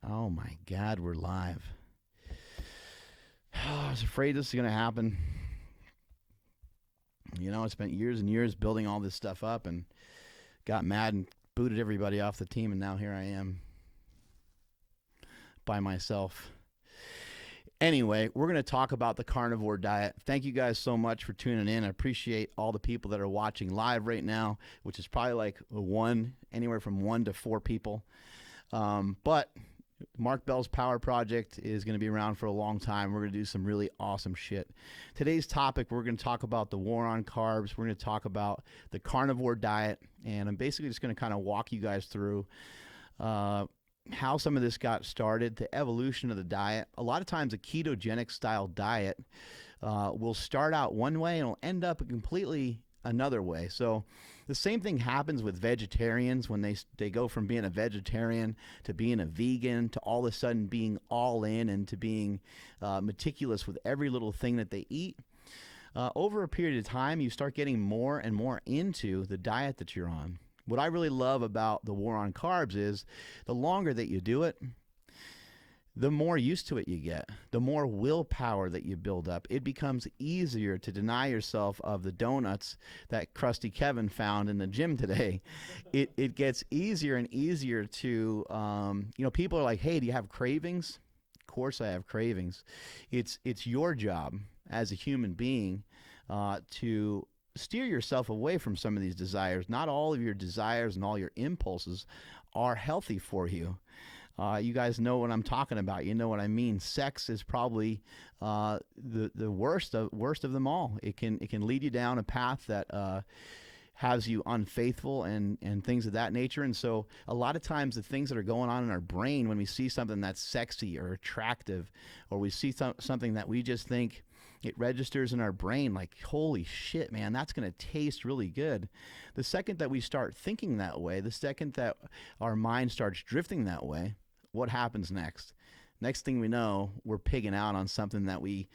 Oh my God, we're live. I was afraid this was going to happen. You know, I spent years and years building all this stuff up and got mad and booted everybody off the team, and now here I am by myself. Anyway, we're going to talk about the carnivore diet. Thank you guys so much for tuning in. I appreciate all the people that are watching live right now, which is probably like anywhere from 1 to 4 people. But Mark Bell's Power Project is going to be around for a long time. We're going to do some really awesome shit. Today's topic, we're going to talk about the war on carbs. We're going to talk about the carnivore diet, and I'm basically just going to kind of walk you guys through how some of this got started, the evolution of the diet. A lot of times a ketogenic style diet will start out one way and will end up completely another way. So the same thing happens with vegetarians when they go from being a vegetarian to being a vegan to all of a sudden being all in and to being meticulous with every little thing that they eat. Over a period of time, you start getting more and more into the diet that you're on. What I really love about the war on carbs is the longer that you do it, the more used to it you get, the more willpower that you build up. It becomes easier to deny yourself of the donuts that Krusty Kevin found in the gym today. It gets easier and easier to, people are like, hey, do you have cravings? Of course I have cravings. It's your job as a human being to steer yourself away from some of these desires. Not all of your desires and all your impulses are healthy for you. You guys know what I'm talking about. You know what I mean. Sex is probably the worst of them all. It can lead you down a path that has you unfaithful and things of that nature. And so a lot of times the things that are going on in our brain when we see something that's sexy or attractive, or we see something that we just think it registers in our brain like, holy shit, man, that's going to taste really good. The second that we start thinking that way, the second that our mind starts drifting that way, what happens next? Next thing we know, we're pigging out on something that we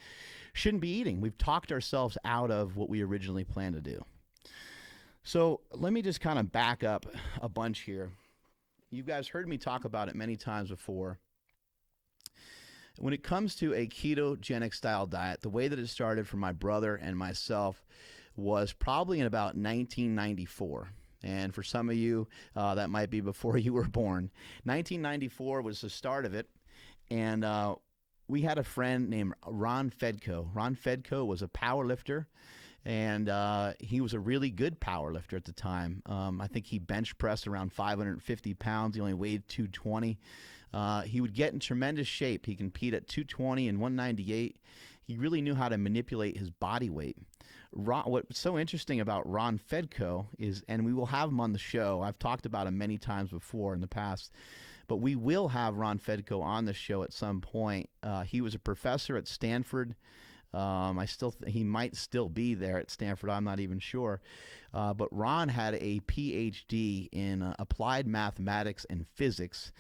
shouldn't be eating. We've talked ourselves out of what we originally planned to do. So let me just kind of back up a bunch here. You guys heard me talk about it many times before. When it comes to a ketogenic style diet, the way that it started for my brother and myself was probably in about 1994. And for some of you, that might be before you were born. 1994 was the start of it. And we had a friend named Ron Fedko. Ron Fedko was a power lifter. And he was a really good power lifter at the time. I think he bench pressed around 550 pounds. He only weighed 220. He would get in tremendous shape. He competed at 220 and 198. He really knew how to manipulate his body weight. What's so interesting about Ron Fedko is, and we will have him on the show. I've talked about him many times before in the past, but we will have Ron Fedko on the show at some point. He was a professor at Stanford. He might still be there at Stanford. I'm not even sure. But Ron had a PhD in applied mathematics and physics,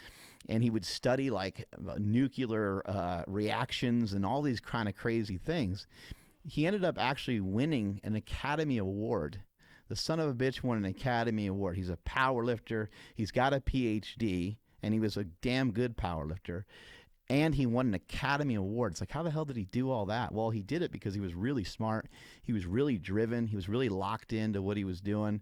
and he would study like nuclear reactions and all these kind of crazy things. He ended up actually winning an Academy Award. The son of a bitch won an Academy Award. He's a power lifter. He's got a PhD, and he was a damn good power lifter. And he won an Academy Award. It's like, how the hell did he do all that? Well, he did it because he was really smart. He was really driven. He was really locked into what he was doing.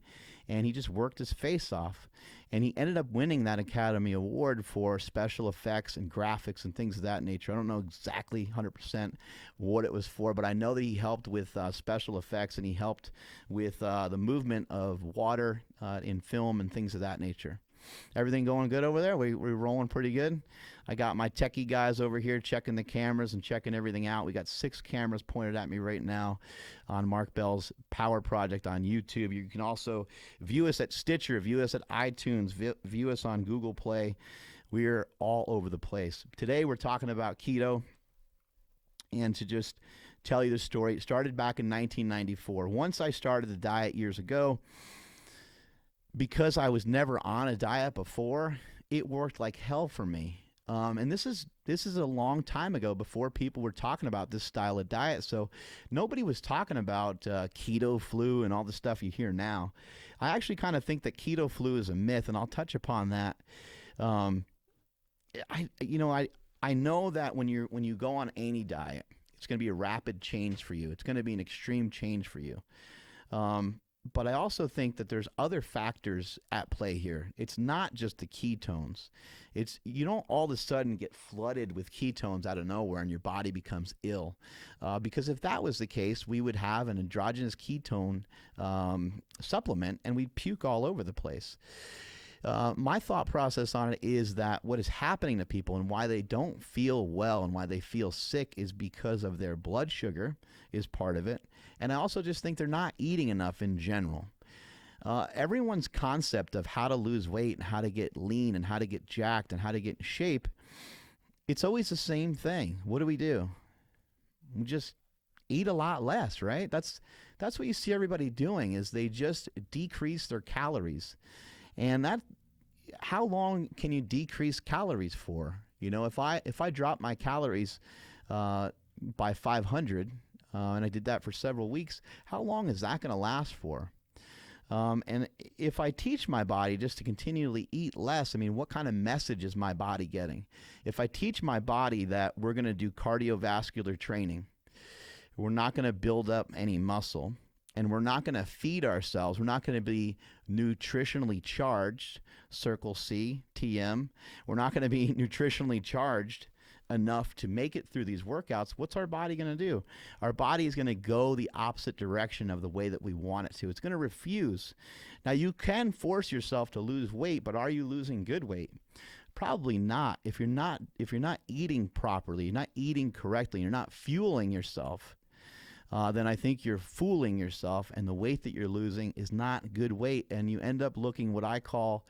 And he just worked his face off. And he ended up winning that Academy Award for special effects and graphics and things of that nature. I don't know exactly 100% what it was for, but I know that he helped with special effects, and he helped with the movement of water in film and things of that nature. Everything going good over there? We're rolling pretty good. I got my techie guys over here checking the cameras and checking everything out. We got 6 cameras pointed at me right now on Mark Bell's Power Project on YouTube. You can also view us at Stitcher, view us at iTunes, view us on Google Play. We're all over the place. Today we're talking about keto, and to just tell you the story, it started back in 1994. Once I started the diet years ago, because I was never on a diet before, it worked like hell for me. And this is a long time ago, before people were talking about this style of diet. So nobody was talking about keto flu and all the stuff you hear now. I actually kind of think that keto flu is a myth, and I'll touch upon that. I know that when you go on any diet, it's going to be a rapid change for you. It's going to be an extreme change for you. But I also think that there's other factors at play here. It's not just the ketones. You don't all of a sudden get flooded with ketones out of nowhere and your body becomes ill. Because if that was the case, we would have an endogenous ketone supplement and we'd puke all over the place. My thought process on it is that what is happening to people and why they don't feel well and why they feel sick is because of their blood sugar is part of it. And I also just think they're not eating enough in general. Everyone's concept of how to lose weight and how to get lean and how to get jacked and how to get in shape, it's always the same thing. What do? We just eat a lot less, right? That's what you see everybody doing is they just decrease their calories. And how long can you decrease calories for? If I drop my calories by 500, and I did that for several weeks, how long is that going to last for? And if I teach my body just to continually eat less, what kind of message is my body getting? If I teach my body that we're going to do cardiovascular training, we're not going to build up any muscle, and we're not going to feed ourselves, we're not going to be nutritionally charged, Circle C, TM, we're not going to be nutritionally charged enough to make it through these workouts, what's our body going to do? Our body is going to go the opposite direction of the way that we want it to. It's going to refuse. Now, you can force yourself to lose weight, but are you losing good weight? Probably not. If you're not eating properly, you're not eating correctly, you're not fueling yourself, then I think you're fooling yourself, and the weight that you're losing is not good weight, and you end up looking what I call,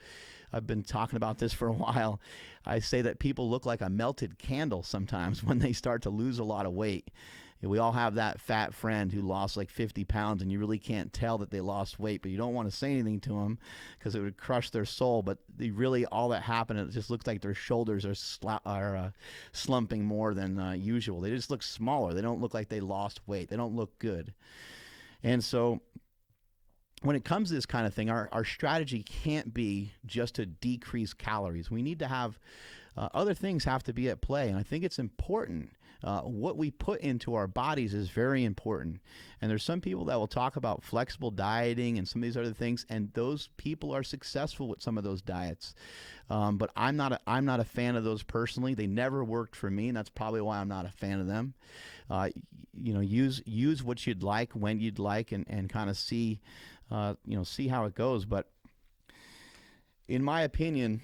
I've been talking about this for a while, I say that people look like a melted candle sometimes when they start to lose a lot of weight. We all have that fat friend who lost like 50 pounds and you really can't tell that they lost weight, but you don't want to say anything to them because it would crush their soul. But all that happened, it just looks like their shoulders are slumping more than usual. They just look smaller. They don't look like they lost weight. They don't look good. And so when it comes to this kind of thing, our strategy can't be just to decrease calories. We need to have other things have to be at play. And I think it's important. What we put into our bodies is very important. And there's some people that will talk about flexible dieting and some of these other things, and those people are successful with some of those diets. But I'm not a fan of those personally. They never worked for me, and that's probably why I'm not a fan of them. Use what you'd like when you'd like, and kind of see how it goes. But in my opinion,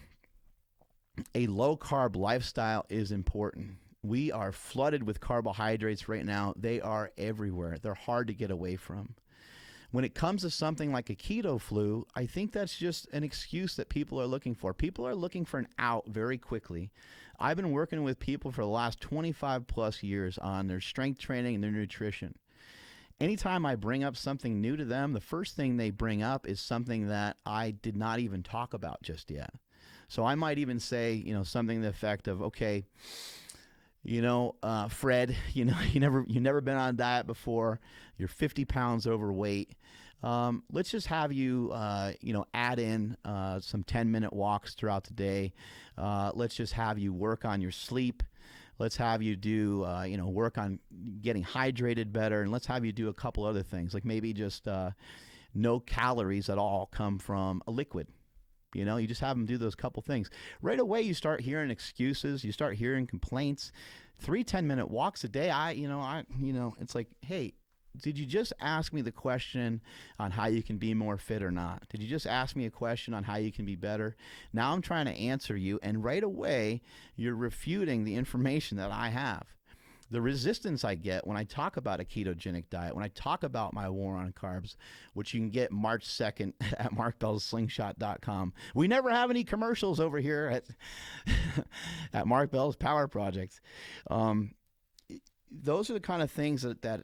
a low-carb lifestyle is important. We are flooded with carbohydrates right now. They are everywhere. They're hard to get away from. When it comes to something like a keto flu, I think that's just an excuse that people are looking for. People are looking for an out very quickly. I've been working with people for the last 25 plus years on their strength training and their nutrition. Anytime I bring up something new to them, the first thing they bring up is something that I did not even talk about just yet. So I might even say, something to the effect of, okay, Fred, you never been on a diet before. You're 50 pounds overweight. Let's just have you, add in some 10-minute walks throughout the day. Let's just have you work on your sleep. Let's have you do, work on getting hydrated better. And let's have you do a couple other things, like maybe just no calories at all come from a liquid. You just have them do those couple things. Right away, you start hearing excuses. You start hearing complaints. 3 10-minute walks a day. It's like, hey, did you just ask me the question on how you can be more fit or not? Did you just ask me a question on how you can be better? Now I'm trying to answer you, and right away, you're refuting the information that I have. The resistance I get when I talk about a ketogenic diet, when I talk about my war on carbs, which you can get March 2nd at markbellslingshot.com. We never have any commercials over here at Mark Bell's Power Project. Those are the kind of things that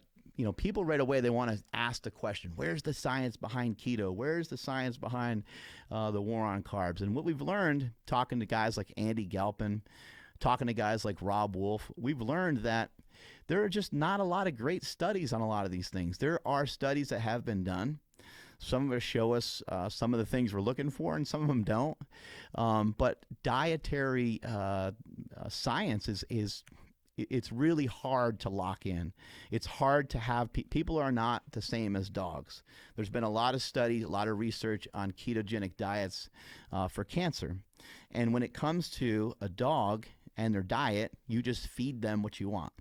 people right away, they want to ask the question, where's the science behind keto? Where's the science behind the war on carbs? And what we've learned talking to guys like Andy Galpin, talking to guys like Rob Wolf, we've learned that there are just not a lot of great studies on a lot of these things. There are studies that have been done. Some of us show us some of the things we're looking for, and some of them don't. But dietary science is it's really hard to lock in. It's hard to have people are not the same as dogs. There's been a lot of studies, a lot of research on ketogenic diets for cancer. And when it comes to a dog and their diet, you just feed them what you want.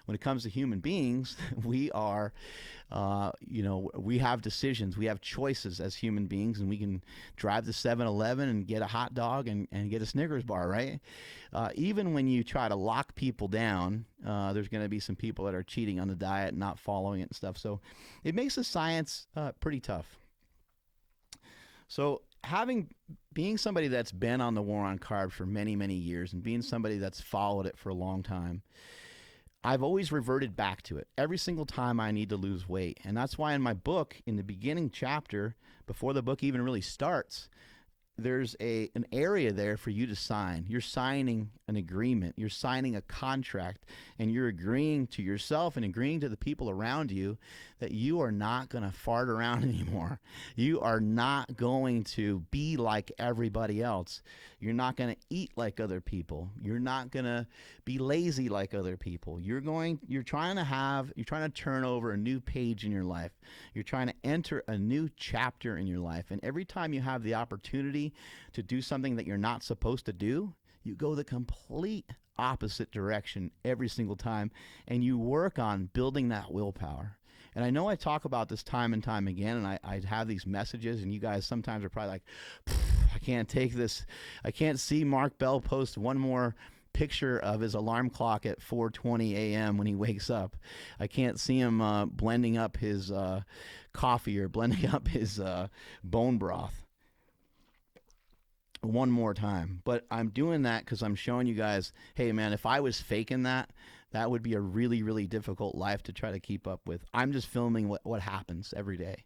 When it comes to human beings, we are, we have decisions. We have choices as human beings, and we can drive to 7-Eleven and get a hot dog and get a Snickers bar, right? Even when you try to lock people down, there's going to be some people that are cheating on the diet and not following it and stuff. So it makes the science pretty tough. So being somebody that's been on the war on carbs for many, many years, and being somebody that's followed it for a long time, I've always reverted back to it every single time I need to lose weight. And that's why in my book, in the beginning chapter, before the book even really starts, there's an area there for you to sign. You're signing an agreement. You're signing a contract, and you're agreeing to yourself and agreeing to the people around you that you are not going to fart around anymore. You are not going to be like everybody else. You're not going to eat like other people. You're not going to be lazy like other people. You're trying to turn over a new page in your life. You're trying to enter a new chapter in your life. And every time you have the opportunity to do something that you're not supposed to do, you go the complete opposite direction every single time, and you work on building that willpower. And I know I talk about this time and time again, and I have these messages, and you guys sometimes are probably like, I can't take this. I can't see Mark Bell post one more picture of his alarm clock at 4:20 a.m. when he wakes up. I can't see him blending up his coffee or blending up his bone broth one more time. But I'm doing that because I'm showing you guys, hey man, if I was faking that would be a really, really difficult life to try to keep up with. I'm just filming what happens every day.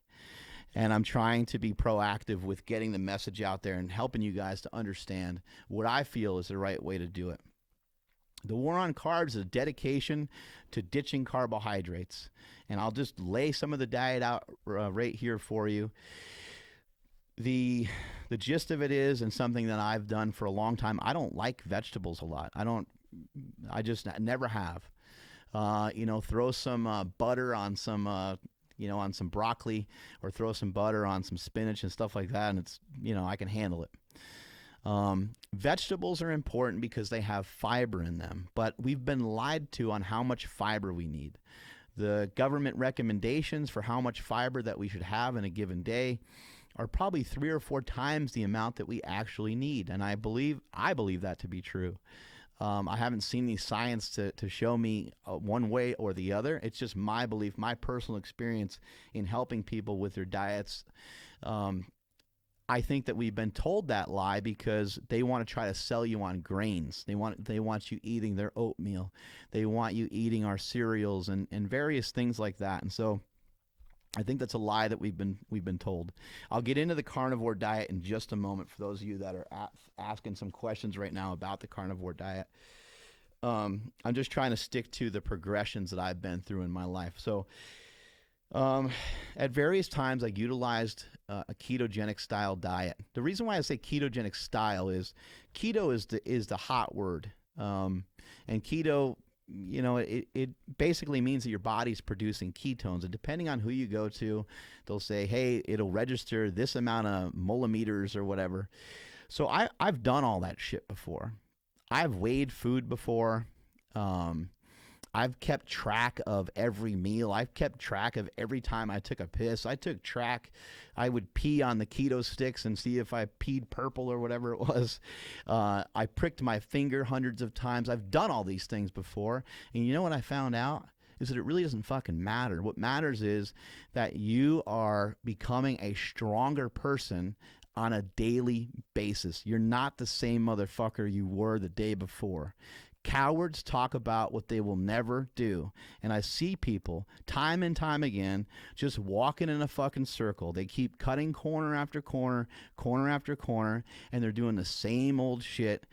And I'm trying to be proactive with getting the message out there and helping you guys to understand what I feel is the right way to do it. The war on carbs is a dedication to ditching carbohydrates. And I'll just lay some of the diet out right here for you. The gist of it is, and something that I've done for a long time, I don't like vegetables a lot. I just never have. Throw some butter on some, on some broccoli, or throw some butter on some spinach and stuff like that, and it's, I can handle it. Vegetables are important because they have fiber in them, but we've been lied to on how much fiber we need. The government recommendations for how much fiber that we should have in a given day are probably 3 or 4 times the amount that we actually need. And I believe that to be true. I haven't seen any science to show me one way or the other. It's just my belief, my personal experience in helping people with their diets. I think that we've been told that lie because they want to try to sell you on grains. They want you eating their oatmeal. They want you eating our cereals and various things like that. And so I think that's a lie that we've been told. I'll get into the carnivore diet in just a moment for those of you that are asking some questions right now about the carnivore diet. I'm just trying to stick to the progressions that I've been through in my life. So at various times I utilized a ketogenic style diet. The reason why I say ketogenic style is keto is the hot word. And keto, it basically means that your body's producing ketones, and depending on who you go to, they'll say, hey, it'll register this amount of millimeters or whatever. So I've done all that shit before. I've weighed food before. I've kept track of every meal. I've kept track of every time I took a piss. I would pee on the keto sticks and see if I peed purple or whatever it was. I pricked my finger hundreds of times. I've done all these things before. And you know what I found out? Is that it really doesn't fucking matter. What matters is that you are becoming a stronger person on a daily basis. You're not the same motherfucker you were the day before. Cowards talk about what they will never do. And I see people time and time again just walking in a fucking circle. They keep cutting corner after corner, corner after corner, and they're doing the same old shit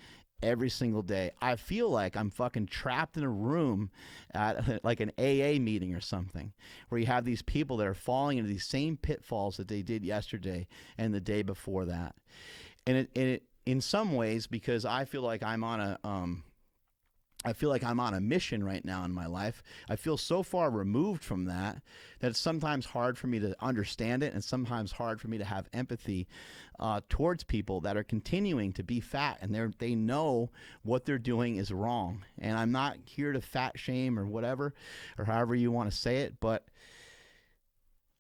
every single day. I feel like I'm fucking trapped in a room at like an AA meeting or something, where you have these people that are falling into these same pitfalls that they did yesterday and the day before that. And it in some ways, because I feel like I'm on a mission right now in my life. I feel so far removed from that it's sometimes hard for me to understand it, and sometimes hard for me to have empathy towards people that are continuing to be fat, and they know what they're doing is wrong. And I'm not here to fat shame or whatever, or however you want to say it, but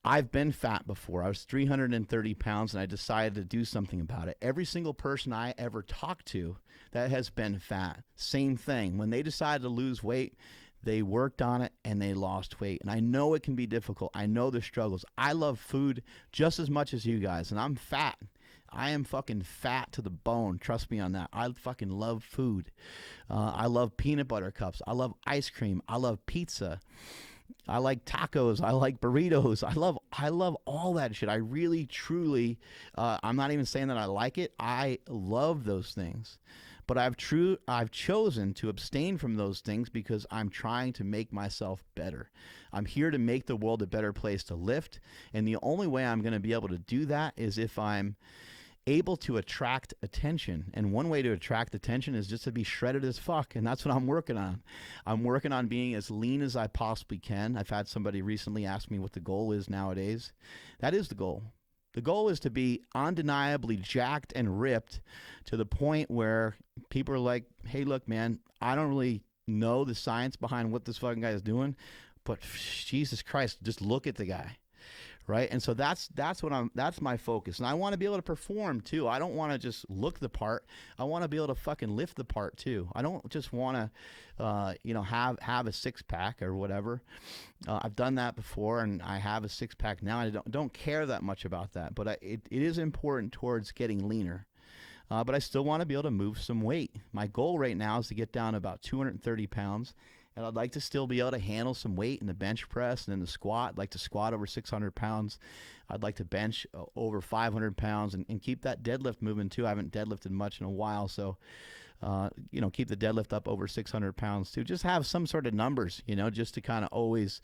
I've been fat before. I was 330 pounds, and I decided to do something about it. Every single person I ever talked to that has been fat, same thing. When they decided to lose weight, they worked on it and they lost weight. And I know it can be difficult. I know the struggles. I love food just as much as you guys, and I'm fat. I am fucking fat to the bone. Trust me on that. I fucking love food. I love peanut butter cups. I love ice cream. I love pizza. I like tacos. I like burritos. I love all that shit. I really, truly, I'm not even saying that I like it. I love those things. But I've chosen to abstain from those things because I'm trying to make myself better. I'm here to make the world a better place to live. And the only way I'm going to be able to do that is if I'm able to attract attention. And one way to attract attention is just to be shredded as fuck. And that's what I'm working on. I'm working on being as lean as I possibly can. I've had somebody recently ask me what the goal is nowadays. That is the goal. The goal is to be undeniably jacked and ripped to the point where people are like, hey, look, man, I don't really know the science behind what this fucking guy is doing, but Jesus Christ, just look at the guy. Right. And so that's my focus. And I want to be able to perform too. I don't want to just look the part. I want to be able to fucking lift the part too. I don't just want to, have a six pack or whatever. I've done that before, and I have a six pack now. I don't care that much about that, but it is important towards getting leaner. But I still want to be able to move some weight. My goal right now is to get down to about 230 pounds. And I'd like to still be able to handle some weight in the bench press and in the squat. I'd like to squat over 600 pounds. I'd like to bench over 500 pounds and keep that deadlift moving too. I haven't deadlifted much in a while, so keep the deadlift up over 600 pounds too. Just have some sort of numbers, just to kind of always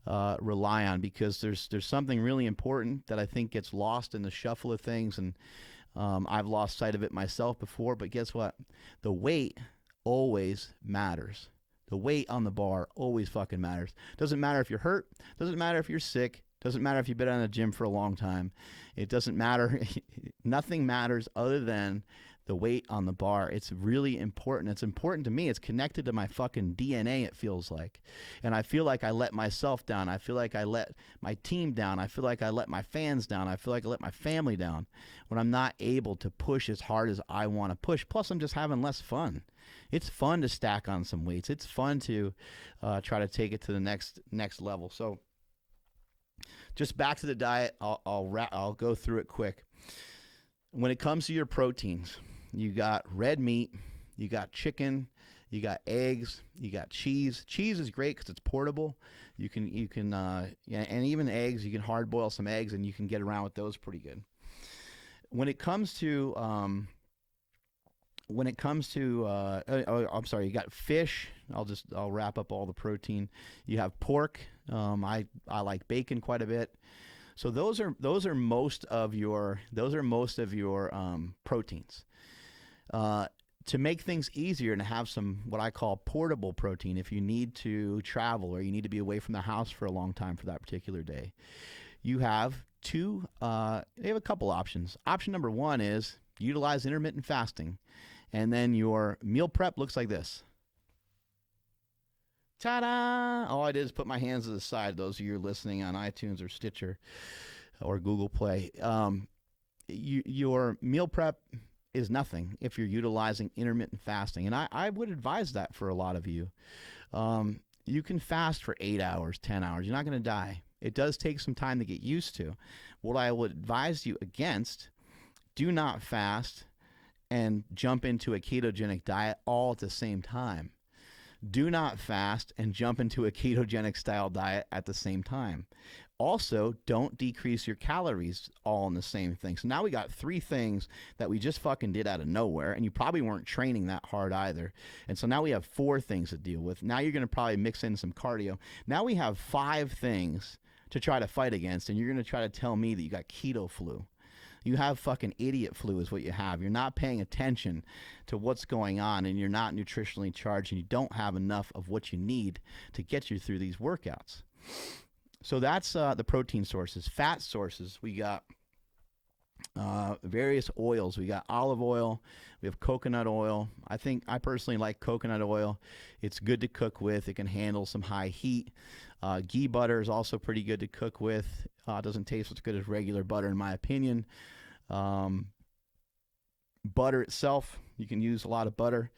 rely on, because there's something really important that I think gets lost in the shuffle of things, and I've lost sight of it myself before. But guess what? The weight always matters. The weight on the bar always fucking matters. Doesn't matter if you're hurt. Doesn't matter if you're sick. Doesn't matter if you've been in the gym for a long time. It doesn't matter. Nothing matters other than the weight on the bar. It's really important. It's important to me. It's connected to my fucking DNA, it feels like. And I feel like I let myself down. I feel like I let my team down. I feel like I let my fans down. I feel like I let my family down when I'm not able to push as hard as I want to push. Plus, I'm just having less fun. It's fun to stack on some weights. It's fun to try to take it to the next level. So just back to the diet. I'll go through it quick. When it comes to your proteins, you got red meat, you got chicken, you got eggs, you got cheese. Cheese is great because it's portable. You can and even eggs, you can hard boil some eggs and you can get around with those pretty good. When it comes to you got fish. I'll wrap up all the protein. You have pork. I like bacon quite a bit. So those are most of your proteins. To make things easier and have some what I call portable protein, if you need to travel or you need to be away from the house for a long time for that particular day, you have a couple options. Option number one is utilize intermittent fasting. And then your meal prep looks like this. Ta-da! All I did is put my hands to the side, those of you listening on iTunes or Stitcher or Google Play. Your meal prep is nothing if you're utilizing intermittent fasting. And I would advise that for a lot of you. You can fast for 8 hours, 10 hours. You're not going to die. It does take some time to get used to. What I would advise you against, do not fast and jump into a ketogenic diet all at the same time. Do not fast and jump into a ketogenic style diet at the same time. Also, don't decrease your calories all in the same thing. So now we got 3 things that we just fucking did out of nowhere, and you probably weren't training that hard either. And so now we have 4 things to deal with. Now you're going to probably mix in some cardio. Now we have 5 things to try to fight against, and you're going to try to tell me that you got keto flu. You have fucking idiot flu is what you have. You're not paying attention to what's going on, and you're not nutritionally charged, and you don't have enough of what you need to get you through these workouts. So that's the protein sources. Fat sources, we got various oils. We got olive oil. We have coconut oil. I personally like coconut oil. It's good to cook with. It can handle some high heat. Ghee butter is also pretty good to cook with. It doesn't taste as good as regular butter, in my opinion. Butter itself, you can use a lot of butter.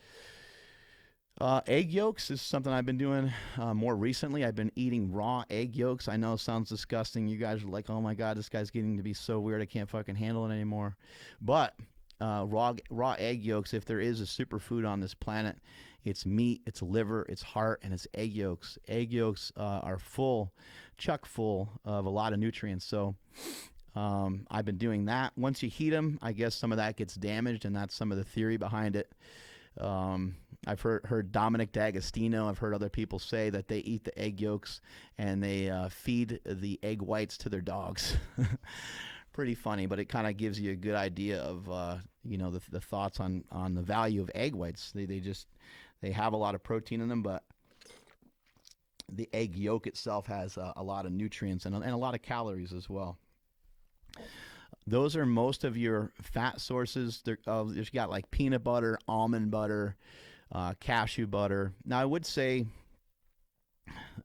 Egg yolks is something I've been doing more recently. I've been eating raw egg yolks. I know it sounds disgusting. You guys are like, oh my God, this guy's getting to be so weird. I can't fucking handle it anymore. But raw egg yolks, if there is a superfood on this planet, it's meat, it's liver, it's heart, and it's egg yolks. Egg yolks are chock full of a lot of nutrients. So I've been doing that. Once you heat them, I guess some of that gets damaged, and that's some of the theory behind it. I've heard Dominic D'Agostino. I've heard other people say that they eat the egg yolks and they feed the egg whites to their dogs. Pretty funny, but it kind of gives you a good idea of the thoughts on the value of egg whites. They have a lot of protein in them, but the egg yolk itself has a lot of nutrients and a lot of calories as well. Those are most of your fat sources. There's got like peanut butter, almond butter, cashew butter. Now, I would say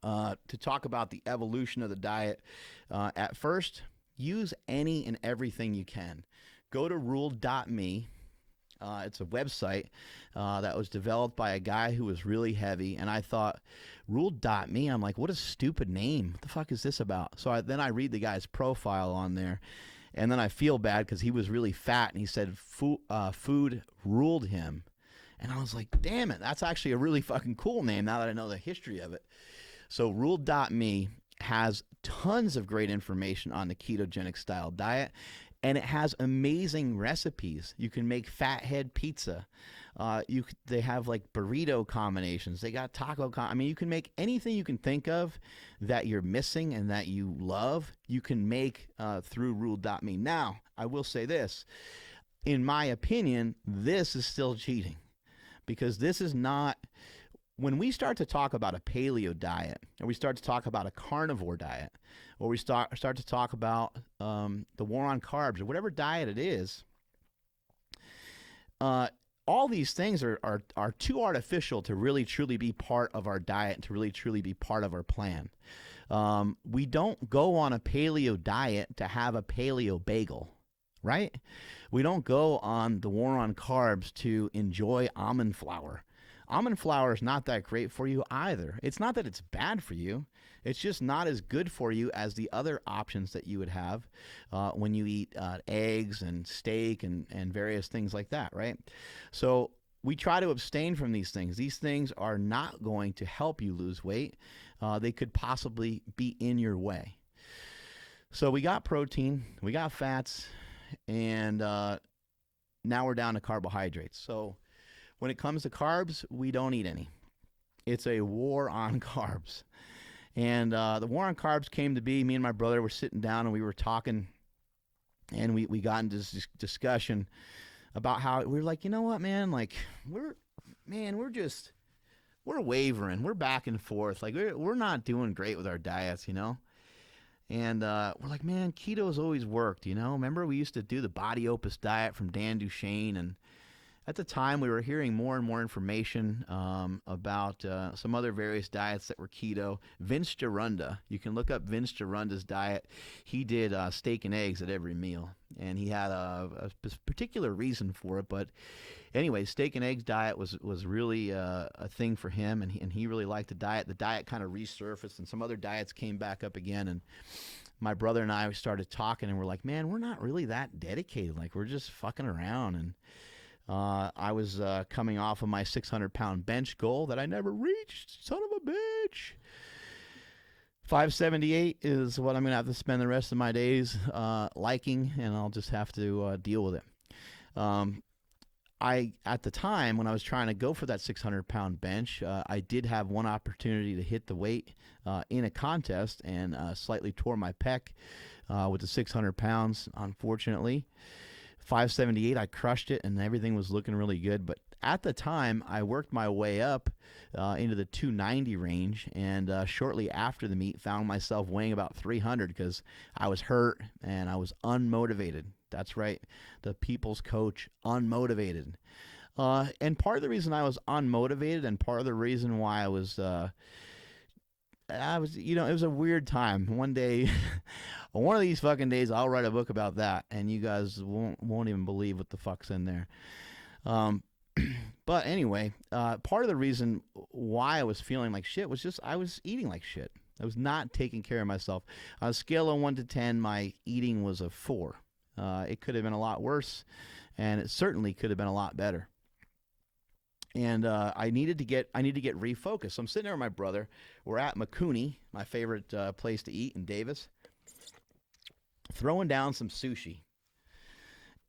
to talk about the evolution of the diet, at first, use any and everything you can. Go to rule.me. It's a website that was developed by a guy who was really heavy, and I thought, rule.me, I'm like, what a stupid name. What the fuck is this about? So then I read the guy's profile on there, and then I feel bad because he was really fat, and he said food ruled him. And I was like, damn it, that's actually a really fucking cool name now that I know the history of it. So rule.me has tons of great information on the ketogenic style diet, and it has amazing recipes. You can make fathead pizza. They have like burrito combinations. They got you can make anything you can think of that you're missing and that you love, you can make through rule.me. Now, I will say this. In my opinion, this is still cheating, because this is not... When we start to talk about a paleo diet, or we start to talk about a carnivore diet, or we start to talk about the war on carbs, or whatever diet it is, all these things are too artificial to really truly be part of our diet and to really truly be part of our plan. We don't go on a paleo diet to have a paleo bagel, right? We don't go on the war on carbs to enjoy almond flour. Almond flour is not that great for you either. It's not that it's bad for you. It's just not as good for you as the other options that you would have when you eat eggs and steak and various things like that, right? So we try to abstain from these things. These things are not going to help you lose weight. They could possibly be in your way. So we got protein, we got fats, and now we're down to carbohydrates. So when it comes to carbs, we don't eat any. It's a war on carbs. And the war on carbs came to be, me and my brother were sitting down and we were talking, and we got into this discussion about how we were like, you know what, man, like we're wavering. We're back and forth. Like we're not doing great with our diets, you know? And we're like, man, keto's always worked, you know? Remember we used to do the Body Opus diet from Dan Duchaine, and at the time, we were hearing more and more information about some other various diets that were keto. Vince Gironda, you can look up Vince Gironda's diet. He did steak and eggs at every meal, and he had a particular reason for it. But anyway, steak and eggs diet was really a thing for him, and he really liked the diet. The diet kind of resurfaced, and some other diets came back up again, and my brother and I started talking, and we're like, man, we're not really that dedicated. Like, we're just fucking around. And I was coming off of my 600-pound bench goal that I never reached. Son of a bitch. 578 is what I'm going to have to spend the rest of my days liking, and I'll just have to deal with it. At the time when I was trying to go for that 600-pound bench, I did have one opportunity to hit the weight in a contest and slightly tore my pec with the 600 pounds, unfortunately. 578, I crushed it, and everything was looking really good. But at the time, I worked my way up into the 290 range, and shortly after the meet, found myself weighing about 300 because I was hurt and I was unmotivated. That's right, the people's coach, unmotivated. And part of the reason I was unmotivated, and part of the reason why I was, it was a weird time. One day, one of these fucking days, I'll write a book about that, and you guys won't even believe what the fuck's in there. But anyway, part of the reason why I was feeling like shit was just I was eating like shit. I was not taking care of myself. On a scale of 1 to 10, my eating was a 4. It could have been a lot worse, and it certainly could have been a lot better. And I needed to get refocused. So I'm sitting there with my brother. We're at Makuni, my favorite place to eat in Davis, throwing down some sushi.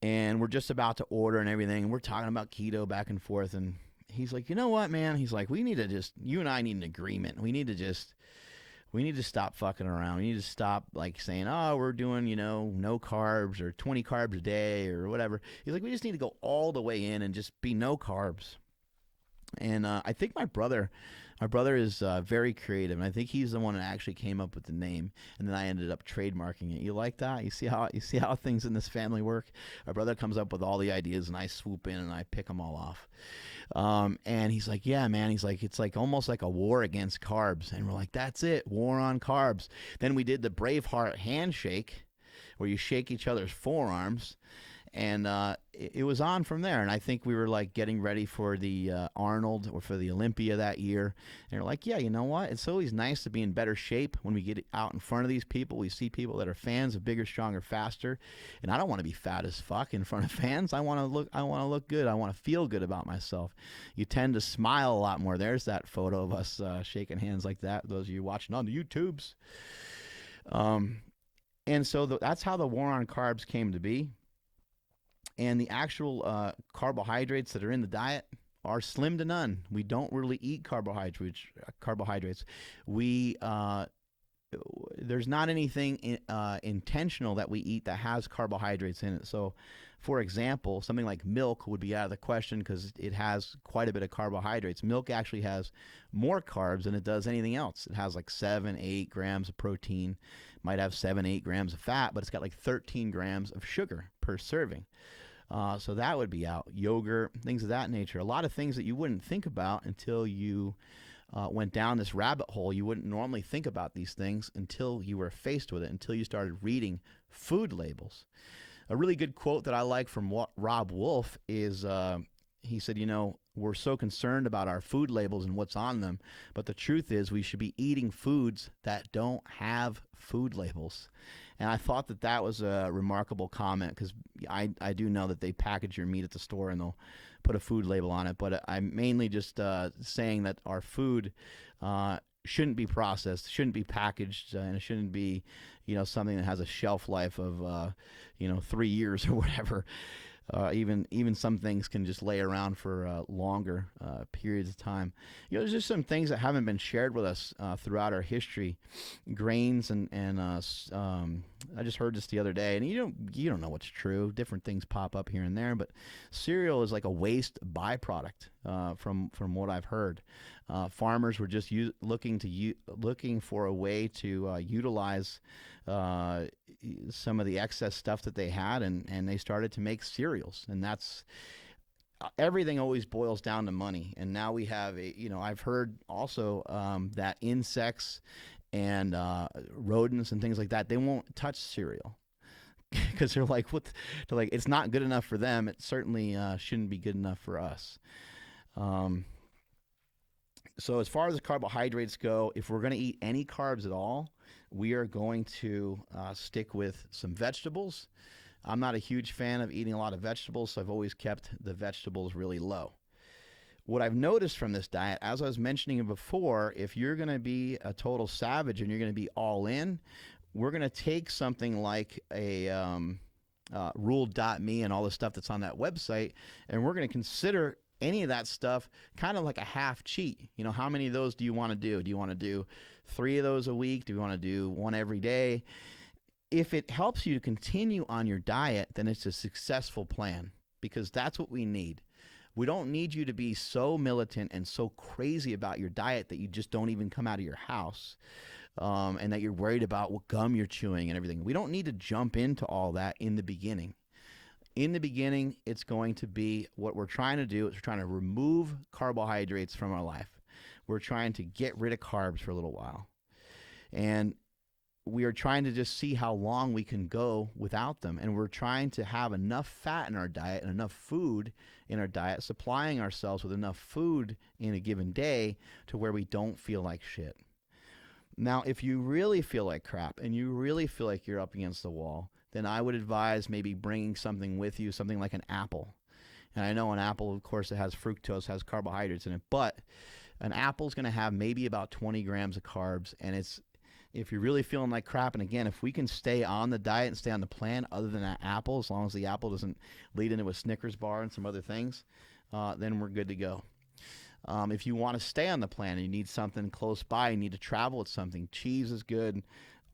And we're just about to order and everything. And we're talking about keto back and forth. And he's like, you know what, man? He's like, you and I need an agreement. We need to stop fucking around. We need to stop like saying, oh, we're doing, no carbs or 20 carbs a day or whatever. He's like, we just need to go all the way in and just be no carbs. And I think my brother is very creative, and I think he's the one that actually came up with the name, and then I ended up trademarking it. You like that? You see how things in this family work? My brother comes up with all the ideas, and I swoop in and I pick them all off. And he's like, yeah, man. He's like, it's like almost like a war against carbs, and we're like, that's it, war on carbs. Then we did the Braveheart handshake, where you shake each other's forearms. And it was on from there. And I think we were like getting ready for the Arnold or for the Olympia that year. And we're like, yeah, you know what? It's always nice to be in better shape when we get out in front of these people. We see people that are fans of bigger, stronger, faster. And I don't want to be fat as fuck in front of fans. I want to look good. I want to feel good about myself. You tend to smile a lot more. There's that photo of us shaking hands like that. Those of you watching on the YouTubes. And so that's how the war on carbs came to be. And the actual carbohydrates that are in the diet are slim to none. We don't really eat carbohydrates. There's not anything intentional that we eat that has carbohydrates in it. So, for example, something like milk would be out of the question because it has quite a bit of carbohydrates. Milk actually has more carbs than it does anything else. It has like 7-8 grams of protein, might have 7-8 grams of fat, but it's got like 13 grams of sugar per serving. So that would be out. Yogurt, things of that nature. A lot of things that you wouldn't think about until you went down this rabbit hole. You wouldn't normally think about these things until you were faced with it, until you started reading food labels. A really good quote that I like from Rob Wolf is, he said, we're so concerned about our food labels and what's on them, but the truth is we should be eating foods that don't have food labels. And I thought that was a remarkable comment because I do know that they package your meat at the store and they'll put a food label on it. But I'm mainly just saying that our food shouldn't be processed, shouldn't be packaged, and it shouldn't be, something that has a shelf life of, 3 years or whatever. Even some things can just lay around for longer periods of time. There's just some things that haven't been shared with us throughout our history. Grains and I just heard this the other day, and you don't know what's true. Different things pop up here and there, but cereal is like a waste byproduct from what I've heard. Farmers were just looking for a way to utilize some of the excess stuff that they had, and they started to make cereals, and that's everything always boils down to money. And now we have I've heard also that insects and rodents and things like that, they won't touch cereal because they're like, it's not good enough for them. It certainly shouldn't be good enough for us. So as far as the carbohydrates go, if we're going to eat any carbs at all, we are going to stick with some vegetables. I'm not a huge fan of eating a lot of vegetables, so I've always kept the vegetables really low. What I've noticed from this diet, as I was mentioning before, if you're going to be a total savage and you're going to be all in, we're going to take something like a ruled.me and all the stuff that's on that website, and we're going to consider any of that stuff kind of like a half cheat. You know, how many of those do you want to do? Do you want to do 3 of those a week? Do you want to do 1 every day? If it helps you to continue on your diet, then it's a successful plan, because that's what we need. We don't need you to be so militant and so crazy about your diet that you just don't even come out of your house, and that you're worried about what gum you're chewing and everything. We don't need to jump into all that in the beginning. In the beginning, it's going to be, what we're trying to do is we're trying to remove carbohydrates from our life. We're trying to get rid of carbs for a little while. And we are trying to just see how long we can go without them. And we're trying to have enough fat in our diet and enough food in our diet, supplying ourselves with enough food in a given day to where we don't feel like shit. Now, if you really feel like crap and you really feel like you're up against the wall, then I would advise maybe bringing something with you, something like an apple. And I know an apple, of course, it has fructose, has carbohydrates in it, but an apple is going to have maybe about 20 grams of carbs. And if you're really feeling like crap, and again, if we can stay on the diet and stay on the plan other than that apple, as long as the apple doesn't lead into a Snickers bar and some other things, then we're good to go. If you want to stay on the plan and you need something close by, you need to travel with something, cheese is good,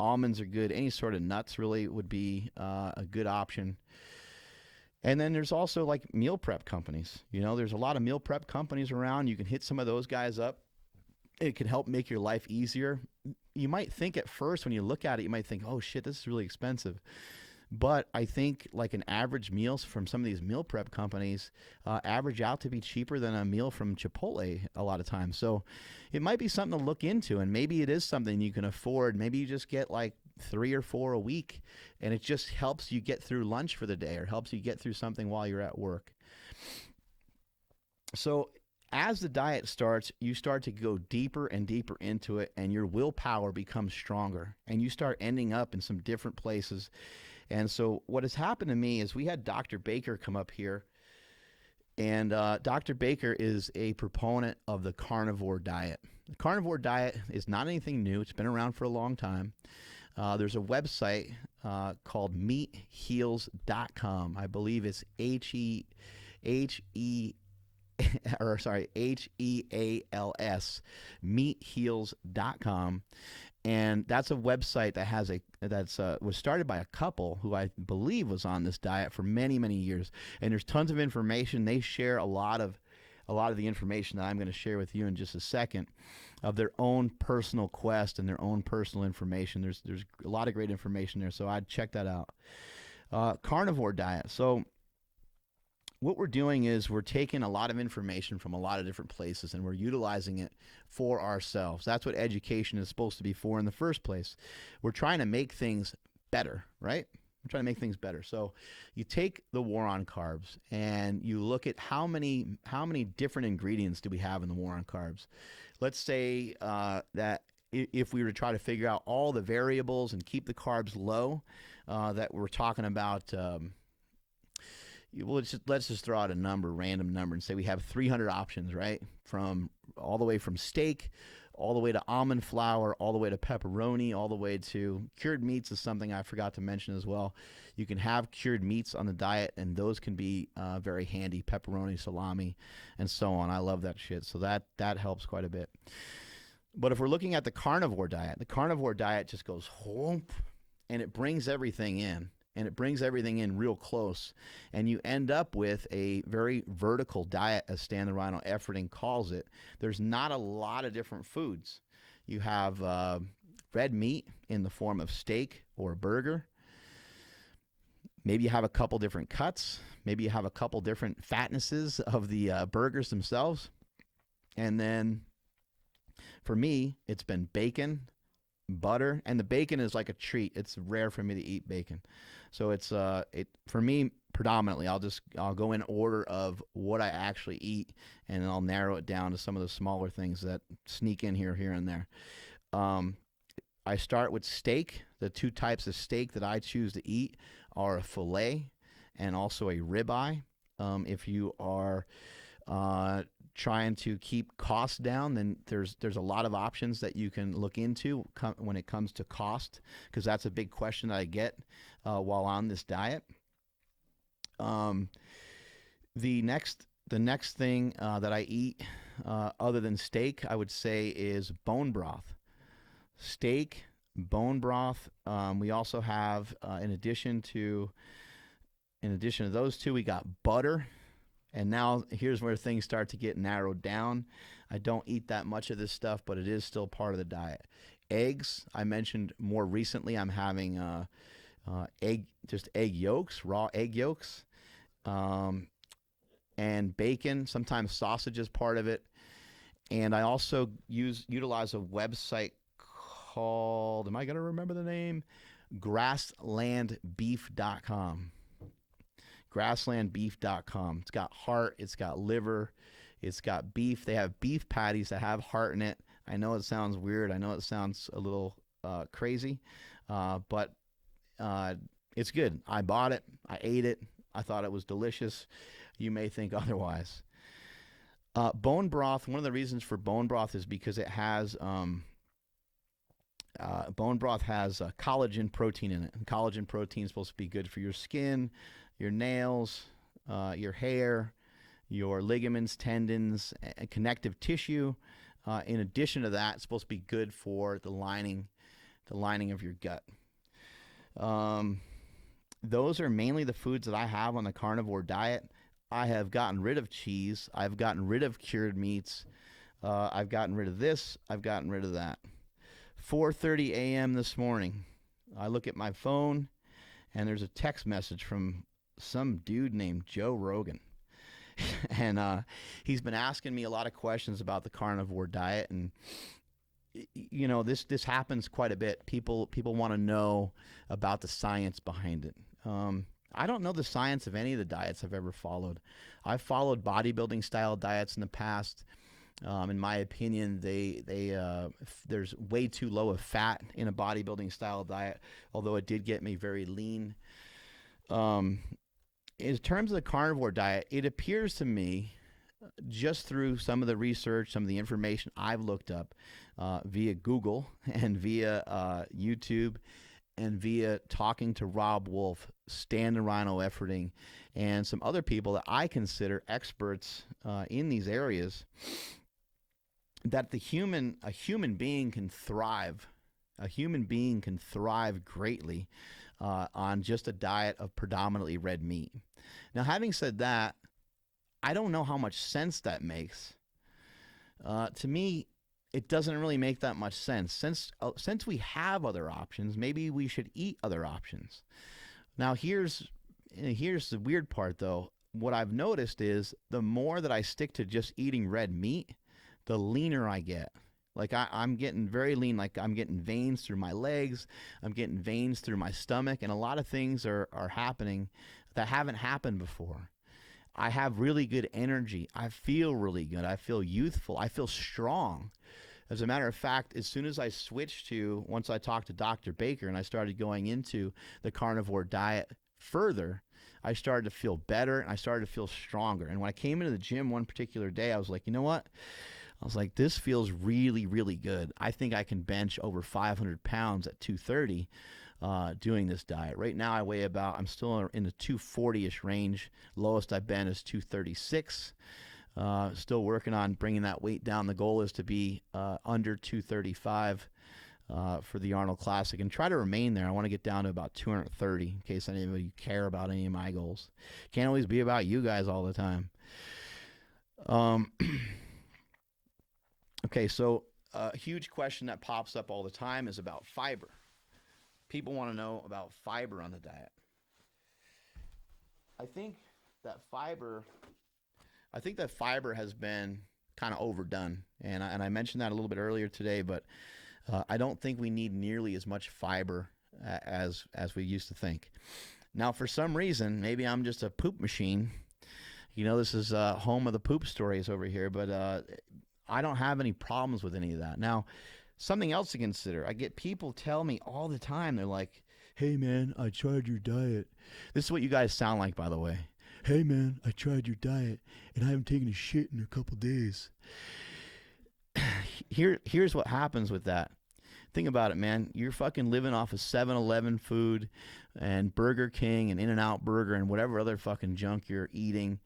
almonds are good, any sort of nuts really would be a good option. And then there's also like meal prep companies. You know, there's a lot of meal prep companies around. You can hit some of those guys up. It can help make your life easier. You might think at first when you look at it, you might think, oh shit, this is really expensive. But I think like an average meal from some of these meal prep companies average out to be cheaper than a meal from Chipotle a lot of times. So it might be something to look into, and maybe it is something you can afford. Maybe you just get like 3 or 4 a week, and it just helps you get through lunch for the day, or helps you get through something while you're at work. So as the diet starts, you start to go deeper and deeper into it, and your willpower becomes stronger, and you start ending up in some different places. And so what has happened to me is we had Dr. Baker come up here, and Dr. Baker is a proponent of the carnivore diet. The carnivore diet is not anything new. It's been around for a long time. There's a website called meatheals.com. I believe it's Heals, meatheals.com. And that's a website that was started by a couple who I believe was on this diet for many, many years. And there's tons of information. They share a lot of the information that I'm going to share with you in just a second, of their own personal quest and their own personal information. There's a lot of great information there, so I'd check that out. Carnivore diet. So what we're doing is we're taking a lot of information from a lot of different places, and we're utilizing it for ourselves. That's what education is supposed to be for in the first place. We're trying to make things better, right? We're trying to make things better. So you take the war on carbs and you look at how many different ingredients do we have in the war on carbs. Let's say that if we were to try to figure out all the variables and keep the carbs low, that we're talking about, let's just throw out a random number, and say we have 300 options, right? From all the way from steak, all the way to almond flour, all the way to pepperoni, all the way to cured meats is something I forgot to mention as well. You can have cured meats on the diet, and those can be very handy. Pepperoni, salami, and so on. I love that shit. So that helps quite a bit. But if we're looking at the carnivore diet just goes whoop, and it brings everything in. And it brings everything in real close. And you end up with a very vertical diet, as Stan the Rhino Efferding calls it. There's not a lot of different foods. You have red meat in the form of steak or a burger. Maybe you have a couple different cuts. Maybe you have a couple different fatnesses of the burgers themselves. And then for me, it's been bacon, butter, and the bacon is like a treat. It's rare for me to eat bacon. So it's for me predominantly, I'll go in order of what I actually eat, and then I'll narrow it down to some of the smaller things that sneak in here and there. I start with steak. The 2 types of steak that I choose to eat are a filet and also a ribeye. If you are trying to keep costs down, then there's a lot of options that you can look into when it comes to cost, because that's a big question that I get while on this diet. The next thing that I eat other than steak, I would say, is bone broth. Steak, bone broth. We also have, in addition to those two, we got butter. And now here's where things start to get narrowed down. I don't eat that much of this stuff, but it is still part of the diet. Eggs, I mentioned more recently, I'm having egg yolks, raw egg yolks, and bacon. Sometimes sausage is part of it. And I also utilize a website called, am I going to remember the name? Grasslandbeef.com. Grasslandbeef.com. It's got heart, it's got liver, it's got beef. They have beef patties that have heart in it. I know it sounds weird. I know it sounds a little crazy, but it's good. I bought it. I ate it. I thought it was delicious. You may think otherwise. Bone broth, one of the reasons for bone broth is because it has bone broth has collagen protein in it. And collagen protein is supposed to be good for your skin, your nails, your hair, your ligaments, tendons, and connective tissue. In addition to that, it's supposed to be good for the lining of your gut. Those are mainly the foods that I have on the carnivore diet. I have gotten rid of cheese. I've gotten rid of cured meats. I've gotten rid of this. I've gotten rid of that. 4:30 a.m. this morning, I look at my phone, and there's a text message from some dude named Joe Rogan. And he's been asking me a lot of questions about the carnivore diet. And, you know, this happens quite a bit. People want to know about the science behind it. I don't know the science of any of the diets I've ever followed. I've followed bodybuilding style diets in the past. In my opinion, there's way too low of fat in a bodybuilding style diet, although it did get me very lean. In terms of the carnivore diet, it appears to me, just through some of the research, some of the information I've looked up via Google and via YouTube and via talking to Rob Wolf, Stan the Rhino Efforting, and some other people that I consider experts in these areas, that a human being can thrive. A human being can thrive greatly on just a diet of predominantly red meat. Now, having said that, I don't know how much sense that makes. To me, it doesn't really make that much sense. Since we have other options, maybe we should eat other options. Now, here's the weird part, though. What I've noticed is the more that I stick to just eating red meat, the leaner I get. Like I'm getting very lean. Like I'm getting veins through my legs. I'm getting veins through my stomach. And a lot of things are happening that haven't happened before. I have really good energy. I feel really good. I feel youthful. I feel strong. As a matter of fact, as soon as I switched once I talked to Dr. Baker and I started going into the carnivore diet further, I started to feel better and I started to feel stronger. And when I came into the gym one particular day, I was like, you know what? I was like, this feels really, really good. I think I can bench over 500 pounds at 230 doing this diet. Right now I'm still in the 240-ish range. Lowest I've been is 236. Still working on bringing that weight down. The goal is to be under 235 for the Arnold Classic and try to remain there. I want to get down to about 230 in case any of you care about any of my goals. Can't always be about you guys all the time. Okay, so a huge question that pops up all the time is about fiber. People want to know about fiber on the diet. I think that fiber has been kind of overdone, and I mentioned that a little bit earlier today, but I don't think we need nearly as much fiber as we used to think. Now, for some reason, maybe I'm just a poop machine. You know, this is home of the poop stories over here, but I don't have any problems with any of that. Now, something else to consider. I get people tell me all the time, they're like, hey man, I tried your diet. This is what you guys sound like, by the way. hey man, I tried your diet and I haven't taken a shit in a couple days. Here's what happens with that. Think about it, man. You're fucking living off of 7-Eleven food and Burger King and In-N-Out Burger and whatever other fucking junk you're eating.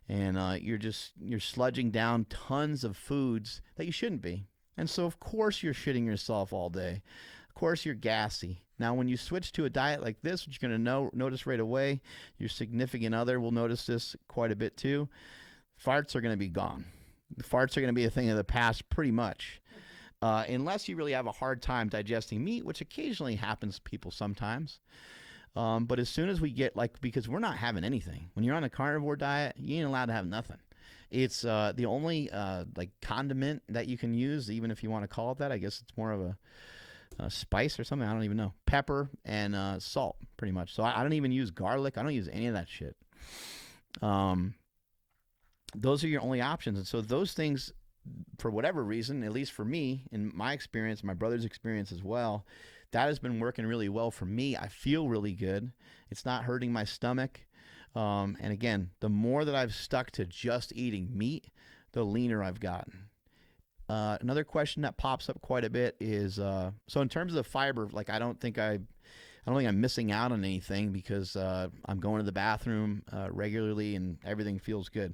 And you're sludging down tons of foods that you shouldn't be. And so, of course, you're shitting yourself all day. Of course, you're gassy. Now, when you switch to a diet like this, what you're going to notice right away, your significant other will notice this quite a bit too. Farts are going to be gone. The farts are going to be a thing of the past pretty much. Unless you really have a hard time digesting meat, which occasionally happens to people sometimes. But as soon as we get, because we're not having anything. When you're on a carnivore diet, you ain't allowed to have nothing. It's the only condiment that you can use, even if you want to call it that. I guess it's more of a spice or something. I don't even know. Pepper and salt, pretty much. So I don't even use garlic. I don't use any of that shit. Those are your only options. And so those things, for whatever reason, at least for me, in my experience, my brother's experience as well, that has been working really well for me. I feel really good. It's not hurting my stomach. And again, the more that I've stuck to just eating meat, the leaner I've gotten. Another question that pops up quite a bit is, so in terms of the fiber, I don't think I'm missing out on anything because I'm going to the bathroom regularly and everything feels good.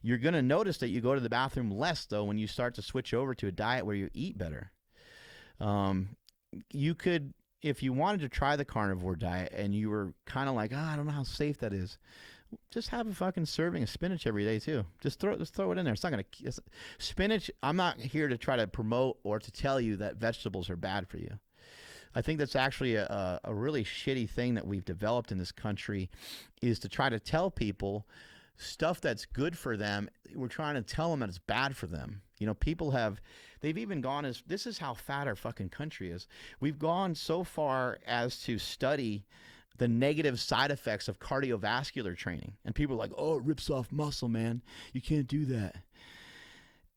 You're going to notice that you go to the bathroom less, though, when you start to switch over to a diet where you eat better. You could, if you wanted to try the carnivore diet and you were kind of like, I don't know how safe that is, just have a fucking serving of spinach every day too. Just throw it in there. It's not going to, spinach, I'm not here to try to promote or to tell you that vegetables are bad for you. I think that's actually a really shitty thing that we've developed in this country, is to try to tell people stuff that's good for them. We're trying to tell them that it's bad for them. You know, they've even gone as, this is how fat our fucking country is. We've gone so far as to study the negative side effects of cardiovascular training. And people are like, oh, it rips off muscle, man. You can't do that.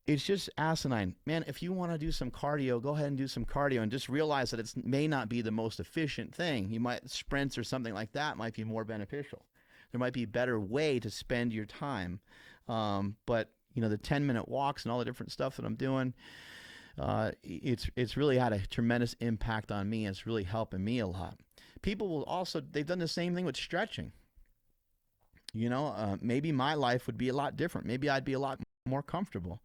It's just asinine. Man, if you want to do some cardio, go ahead and do some cardio and just realize that it may not be the most efficient thing. You might, sprints or something like that might be more beneficial. There might be a better way to spend your time. But, you know, the 10-minute walks and all the different stuff that I'm doing, it's really had a tremendous impact on me. And it's really helping me a lot. People will also, they've done the same thing with stretching. You know, maybe my life would be a lot different. Maybe I'd be a lot more comfortable.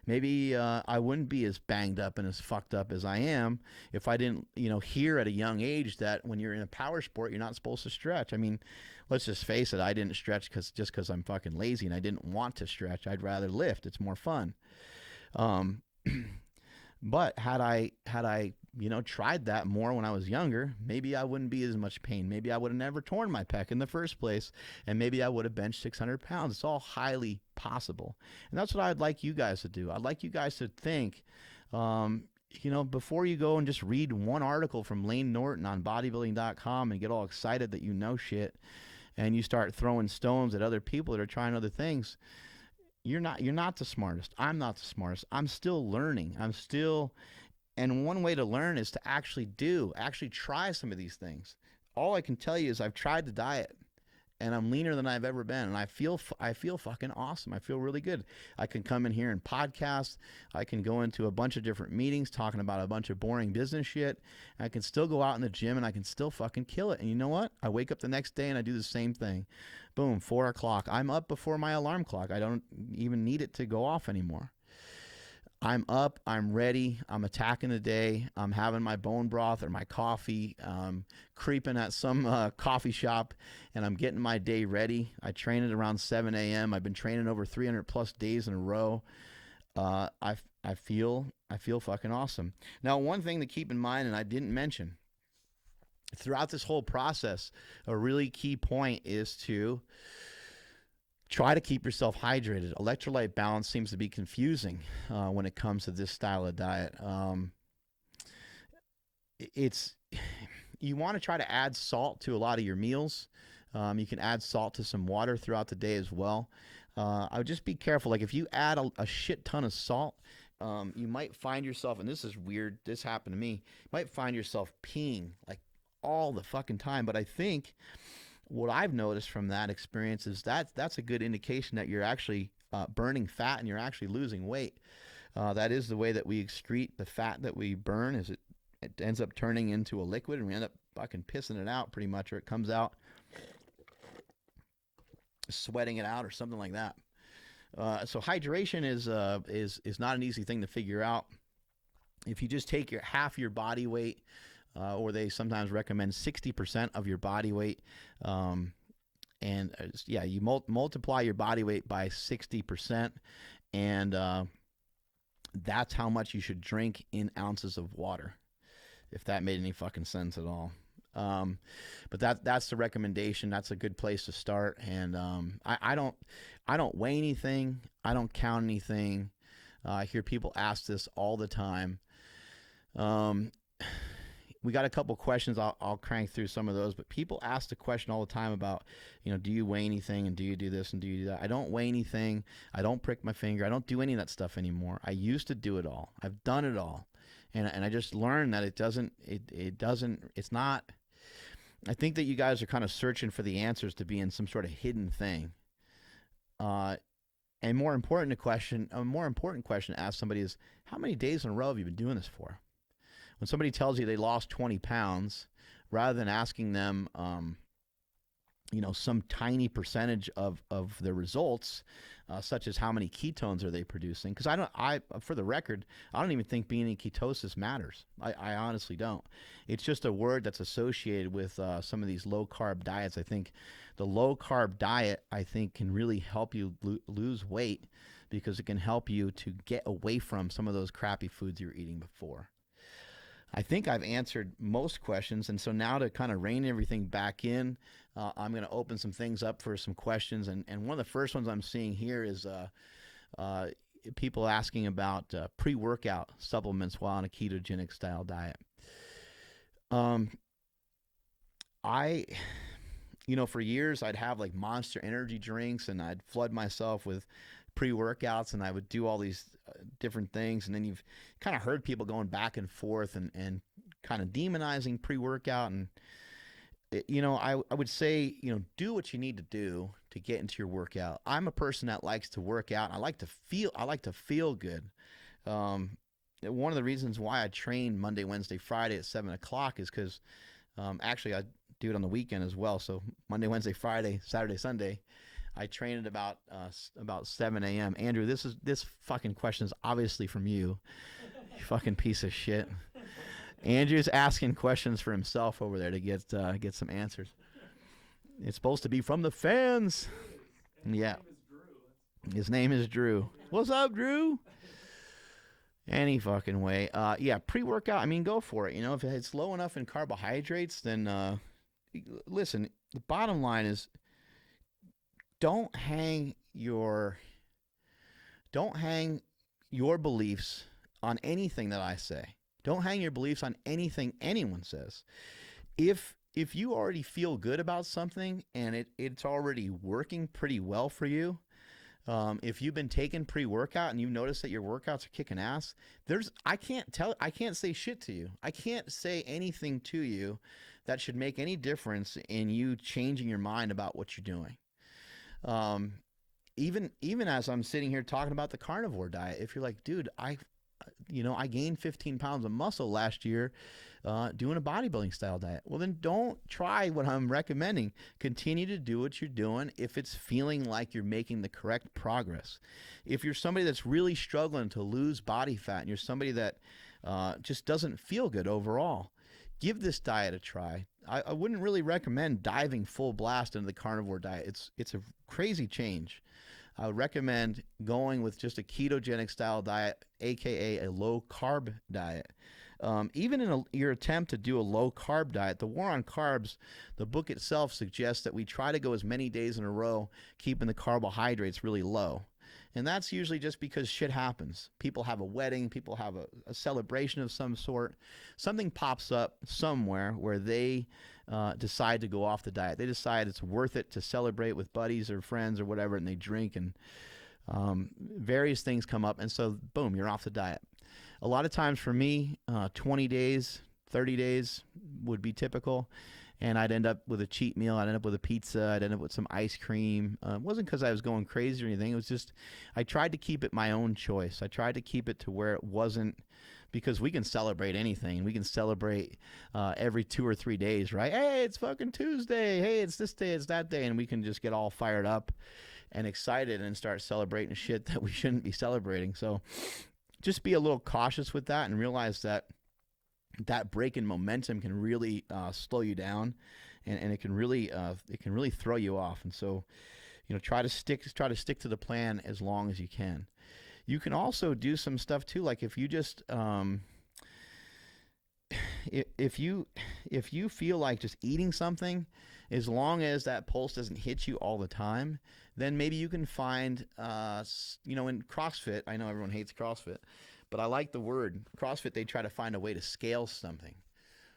Maybe I wouldn't be as banged up and as fucked up as I am if I didn't, hear at a young age that when you're in a power sport, you're not supposed to stretch. I mean, let's just face it. I didn't stretch just because I'm fucking lazy and I didn't want to stretch. I'd rather lift. It's more fun. But had I tried that more when I was younger, maybe I wouldn't be as much pain. Maybe I would have never torn my pec in the first place, and maybe I would have benched 600 pounds. It's all highly possible. And that's what I'd like you guys to do. I'd like you guys to think, before you go and just read one article from Lane Norton on bodybuilding.com and get all excited that you know shit, and you start throwing stones at other people that are trying other things. You're not the smartest. I'm not the smartest. I'm still learning. And one way to learn is to actually try some of these things. All I can tell you is I've tried the diet and I'm leaner than I've ever been. And I feel fucking awesome. I feel really good. I can come in here and podcast. I can go into a bunch of different meetings talking about a bunch of boring business shit. I can still go out in the gym and I can still fucking kill it. And you know what? I wake up the next day and I do the same thing. Boom, 4 o'clock. I'm up before my alarm clock. I don't even need it to go off anymore. I'm up, I'm ready, I'm attacking the day, I'm having my bone broth or my coffee, creeping at some coffee shop, and I'm getting my day ready. I train at around 7 a.m. I've been training over 300 plus days in a row. I feel fucking awesome. Now, one thing to keep in mind, and I didn't mention, throughout this whole process, a really key point is to try to keep yourself hydrated. Electrolyte balance seems to be confusing when it comes to this style of diet. You want to try to add salt to a lot of your meals. You can add salt to some water throughout the day as well. I would just be careful. Like if you add a shit ton of salt, you might find yourself, and this is weird, this happened to me, you might find yourself peeing like all the fucking time. But I think what I've noticed from that experience is that's a good indication that you're actually burning fat and you're actually losing weight. That is the way that we excrete the fat that we burn. Is it ends up turning into a liquid, and we end up fucking pissing it out pretty much, or it comes out sweating it out or something like that. So hydration is not an easy thing to figure out. If you just take half your body weight, or they sometimes recommend 60% of your body weight, you multiply your body weight by 60%, and that's how much you should drink in ounces of water, if that made any fucking sense at all. But that's the recommendation. That's a good place to start. And I don't weigh anything. I don't count anything. I hear people ask this all the time. We got a couple questions. I'll crank through some of those, but people ask the question all the time about, do you weigh anything, and do you do this and do you do that? I don't weigh anything. I don't prick my finger. I don't do any of that stuff anymore. I used to do it all. I've done it all. And I just learned that it's not, I think that you guys are kind of searching for the answers to be in some sort of hidden thing. And more important question to ask somebody is, how many days in a row have you been doing this for? When somebody tells you they lost 20 pounds, rather than asking them, some tiny percentage of the results, such as how many ketones are they producing? Because for the record, I don't even think being in ketosis matters. I honestly don't. It's just a word that's associated with some of these low carb diets. I think the low carb diet, can really help you lose weight, because it can help you to get away from some of those crappy foods you were eating before. I think I've answered most questions, and so now to kind of rein everything back in, I'm going to open some things up for some questions, and one of the first ones I'm seeing here is people asking about pre-workout supplements while on a ketogenic style diet. For years I'd have like Monster energy drinks, and I'd flood myself with pre-workouts, and I would do all these different things, and then you've kind of heard people going back and forth and kind of demonizing pre-workout. And I would say, do what you need to do to get into your workout. I'm a person that likes to work out. I like to feel good. One of the reasons why I train Monday, Wednesday, Friday at 7:00 is because actually I do it on the weekend as well. So Monday, Wednesday, Friday, Saturday, Sunday, I train at about 7 a.m. Andrew, this fucking question is obviously from you, you fucking piece of shit. Andrew's asking questions for himself over there to get some answers. It's supposed to be from the fans. Yeah. His name is Drew. What's up, Drew? Any fucking way. Pre-workout, go for it. If it's low enough in carbohydrates, then listen, the bottom line is, don't hang your beliefs on anything that I say. Don't hang your beliefs on anything anyone says. If you already feel good about something and it's already working pretty well for you, if you've been taking pre-workout and you notice that your workouts are kicking ass, I can't say shit to you. I can't say anything to you that should make any difference in you changing your mind about what you're doing. Even as I'm sitting here talking about the carnivore diet, if you're like, dude, I gained 15 pounds of muscle last year doing a bodybuilding style diet. Well, then don't try what I'm recommending. Continue to do what you're doing if it's feeling like you're making the correct progress. If you're somebody that's really struggling to lose body fat and you're somebody that just doesn't feel good overall, give this diet a try. I wouldn't really recommend diving full blast into the carnivore diet. It's a crazy change. I would recommend going with just a ketogenic style diet, aka a low carb diet. Even in your attempt to do a low carb diet, the War on Carbs, the book itself suggests that we try to go as many days in a row, keeping the carbohydrates really low. And that's usually just because shit happens. People have a wedding, people have a celebration of some sort. Something pops up somewhere where they decide to go off the diet. They decide it's worth it to celebrate with buddies or friends or whatever, and they drink, and various things come up, and so boom, you're off the diet. A lot of times for me, 20 days, 30 days would be typical. and I'd end up with a cheat meal. I'd end up with a pizza. I'd end up with some ice cream. It wasn't because I was going crazy or anything. It was just I tried to keep it my own choice. I tried to keep it to where it wasn't, because we can celebrate anything. We can celebrate every 2 or 3 days, right? Hey, it's fucking Tuesday. Hey, it's this day, it's that day. And we can just get all fired up and excited and start celebrating shit that we shouldn't be celebrating. So just be a little cautious with that and realize that that break in momentum can really slow you down, and it can really throw you off. And so, try to stick to the plan as long as you can. You can also do some stuff too, like if you just if you feel like just eating something, as long as that pulse doesn't hit you all the time, then maybe you can find in CrossFit, I know everyone hates CrossFit, but I like the word CrossFit. They try to find a way to scale something.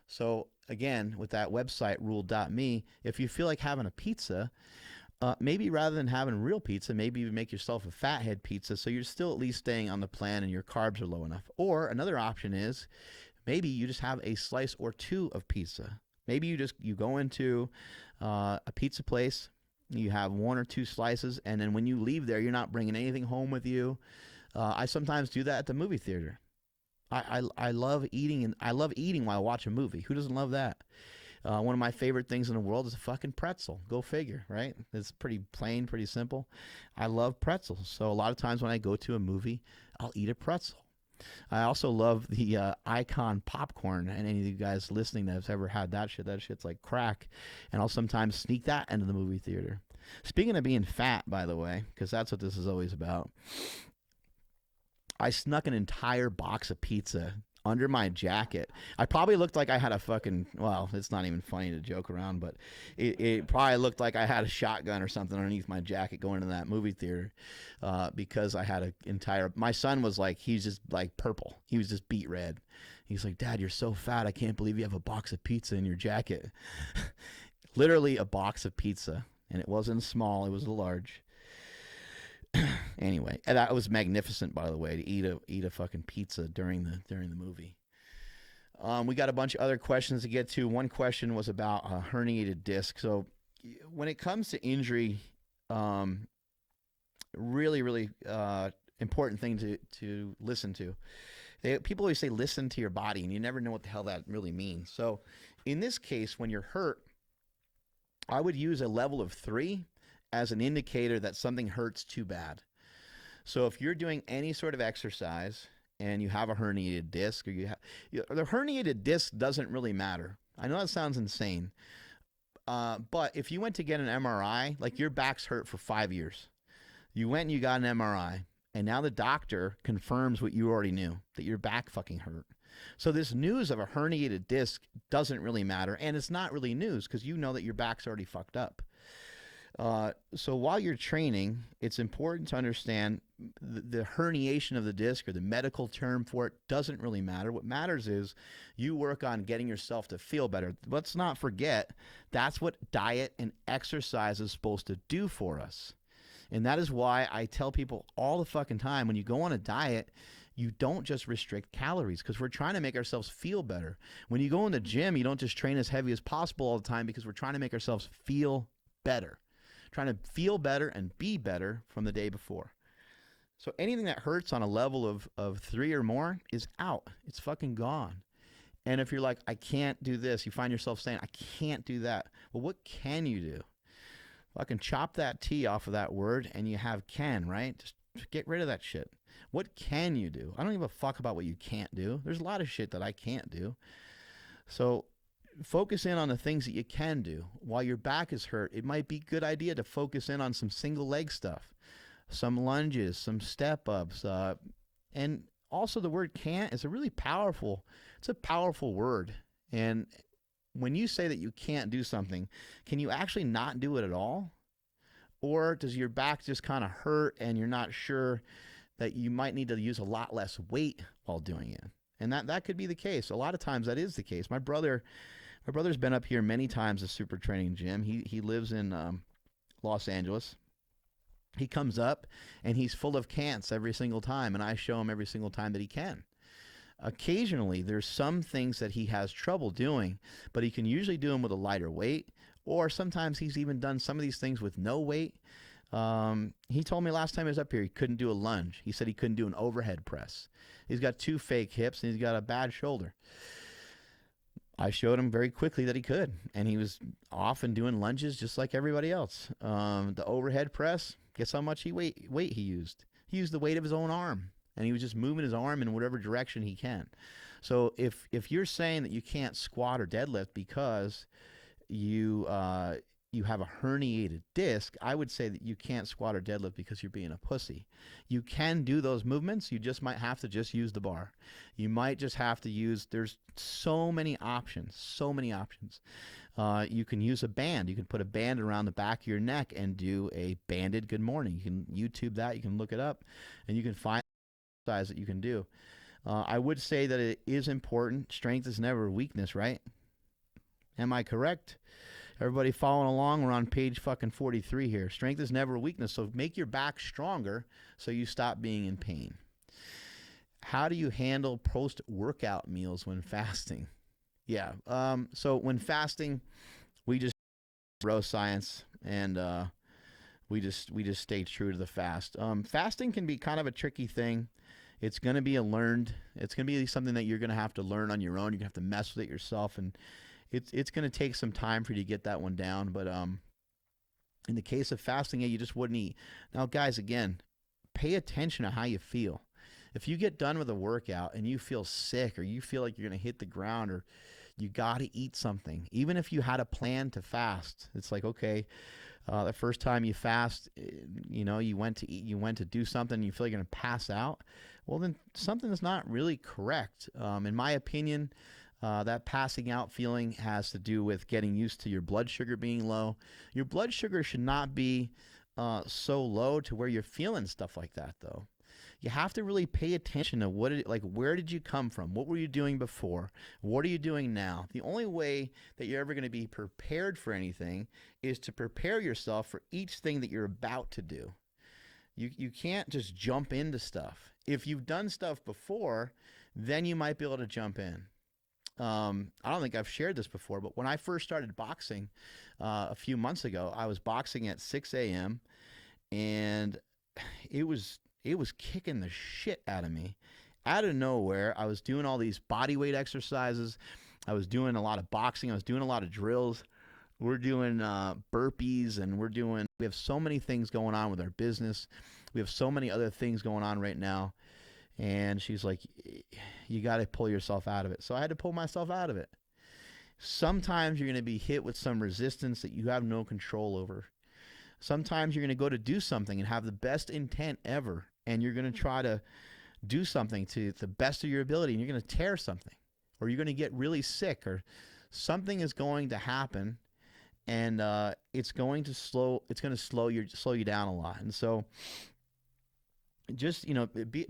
So again, with that website rule.me, if you feel like having a pizza, maybe rather than having real pizza, maybe you make yourself a fathead pizza, so you're still at least staying on the plan and your carbs are low enough. Or another option is maybe you just have a slice or two of pizza. Maybe you go into a pizza place, you have 1 or 2 slices, and then when you leave there, you're not bringing anything home with you. I sometimes do that at the movie theater. I love eating, and I love eating while I watch a movie. Who doesn't love that? One of my favorite things in the world is a fucking pretzel. Go figure, right? It's pretty plain, pretty simple. I love pretzels. So a lot of times when I go to a movie, I'll eat a pretzel. I also love the Icon popcorn, and any of you guys listening that has ever had that shit's like crack. And I'll sometimes sneak that into the movie theater. Speaking of being fat, by the way, because that's what this is always about, I snuck an entire box of pizza under my jacket. I probably looked like I had a fucking, well, it's not even funny to joke around, but it probably looked like I had a shotgun or something underneath my jacket going into that movie theater, because I had an entire, my son was like, he's just like purple. He was just beet red. He's like, Dad, you're so fat. I can't believe you have a box of pizza in your jacket. Literally a box of pizza. And it wasn't small, it was a large. Anyway, and that was magnificent, by the way, to eat a fucking pizza during the movie. We got a bunch of other questions to get to. One question was about herniated disc. So when it comes to injury, really important thing to listen to. People always say listen to your body, and you never know what the hell that really means. So in this case, when you're hurt, I would use a level of 3 as an indicator that something hurts too bad. So if you're doing any sort of exercise and you have a herniated disc, or the herniated disc doesn't really matter. I know that sounds insane, but if you went to get an MRI, like your back's hurt for 5 years, you went and you got an MRI, and now the doctor confirms what you already knew, that your back fucking hurt. So this news of a herniated disc doesn't really matter, and it's not really news because you know that your back's already fucked up. So while you're training, it's important to understand the herniation of the disc, or the medical term for it, doesn't really matter. What matters is you work on getting yourself to feel better. Let's not forget, that's what diet and exercise is supposed to do for us. And that is why I tell people all the fucking time, when you go on a diet, you don't just restrict calories, because we're trying to make ourselves feel better. When you go in the gym, you don't just train as heavy as possible all the time, because we're trying to make ourselves feel better. Trying to feel better and be better from the day before. So anything that hurts on a level of 3 or more is out. It's fucking gone. And if you're like, I can't do this, you find yourself saying, I can't do that. Well, what can you do? Well, I can chop that T off of that word, and you have can, right? Just get rid of that shit. What can you do? I don't give a fuck about what you can't do. There's a lot of shit that I can't do. So focus in on the things that you can do. While your back is hurt, it might be a good idea to focus in on some single leg stuff, some lunges, some step ups, and also the word can't is it's a powerful word. And when you say that you can't do something, can you actually not do it at all? Or does your back just kind of hurt and you're not sure that you might need to use a lot less weight while doing it? And that could be the case. A lot of times that is the case. My brother's been up here many times at Super Training Gym. He lives in Los Angeles. He comes up and he's full of can'ts every single time, and I show him every single time that he can. Occasionally, there's some things that he has trouble doing, but he can usually do them with a lighter weight, or sometimes he's even done some of these things with no weight. He told me last time he was up here he couldn't do a lunge. He said he couldn't do an overhead press. He's got 2 fake hips and he's got a bad shoulder. I showed him very quickly that he could, and he was off and doing lunges just like everybody else. The overhead press, guess how much weight he used? He used the weight of his own arm, and he was just moving his arm in whatever direction he can. So if you're saying that you can't squat or deadlift because you have a herniated disc, I would say that you can't squat or deadlift because you're being a pussy. You can do those movements. You just might have to just use the bar. You might just have to use, there's so many options, you can use a band. You can put a band around the back of your neck and do a banded good morning. You can YouTube that. You can look it up, and you can find exercise that you can do. I would say that it is important. Strength is never weakness, right? Am I correct? Everybody following along? We're on page fucking 43 here. Strength is never a weakness, so make your back stronger so you stop being in pain. How do you handle post-workout meals when fasting? Yeah, so when fasting, we just bro science, and we just stay true to the fast. Fasting can be kind of a tricky thing. It's going to be it's going to be something that you're going to have to learn on your own. You're going to have to mess with it yourself, and it's going to take some time for you to get that one down. But in the case of fasting, you just wouldn't eat. Now, guys, again, pay attention to how you feel. If you get done with a workout and you feel sick, or you feel like you're going to hit the ground, or you got to eat something, even if you had a plan to fast, it's like, okay, the first time you fast, you went to eat, you went to do something, and you feel like you're going to pass out. Well, then something is not really correct. In my opinion, that passing out feeling has to do with getting used to your blood sugar being low. Your blood sugar should not be so low to where you're feeling stuff like that, though. You have to really pay attention to where did you come from? What were you doing before? What are you doing now? The only way that you're ever going to be prepared for anything is to prepare yourself for each thing that you're about to do. You can't just jump into stuff. If you've done stuff before, then you might be able to jump in. I don't think I've shared this before, but when I first started boxing a few months ago, I was boxing at 6 a.m. and it was kicking the shit out of me. Out of nowhere, I was doing all these body weight exercises. I was doing a lot of boxing. I was doing a lot of drills. We're doing burpees, and we have so many things going on with our business. We have so many other things going on right now. And she's like, you got to pull yourself out of it. So I had to pull myself out of it. Sometimes you're going to be hit with some resistance that you have no control over. Sometimes you're going to go to do something and have the best intent ever, and you're going to try to do something to the best of your ability, and you're going to tear something, or you're going to get really sick, or something is going to happen, and it's going to slow you down a lot. And so just,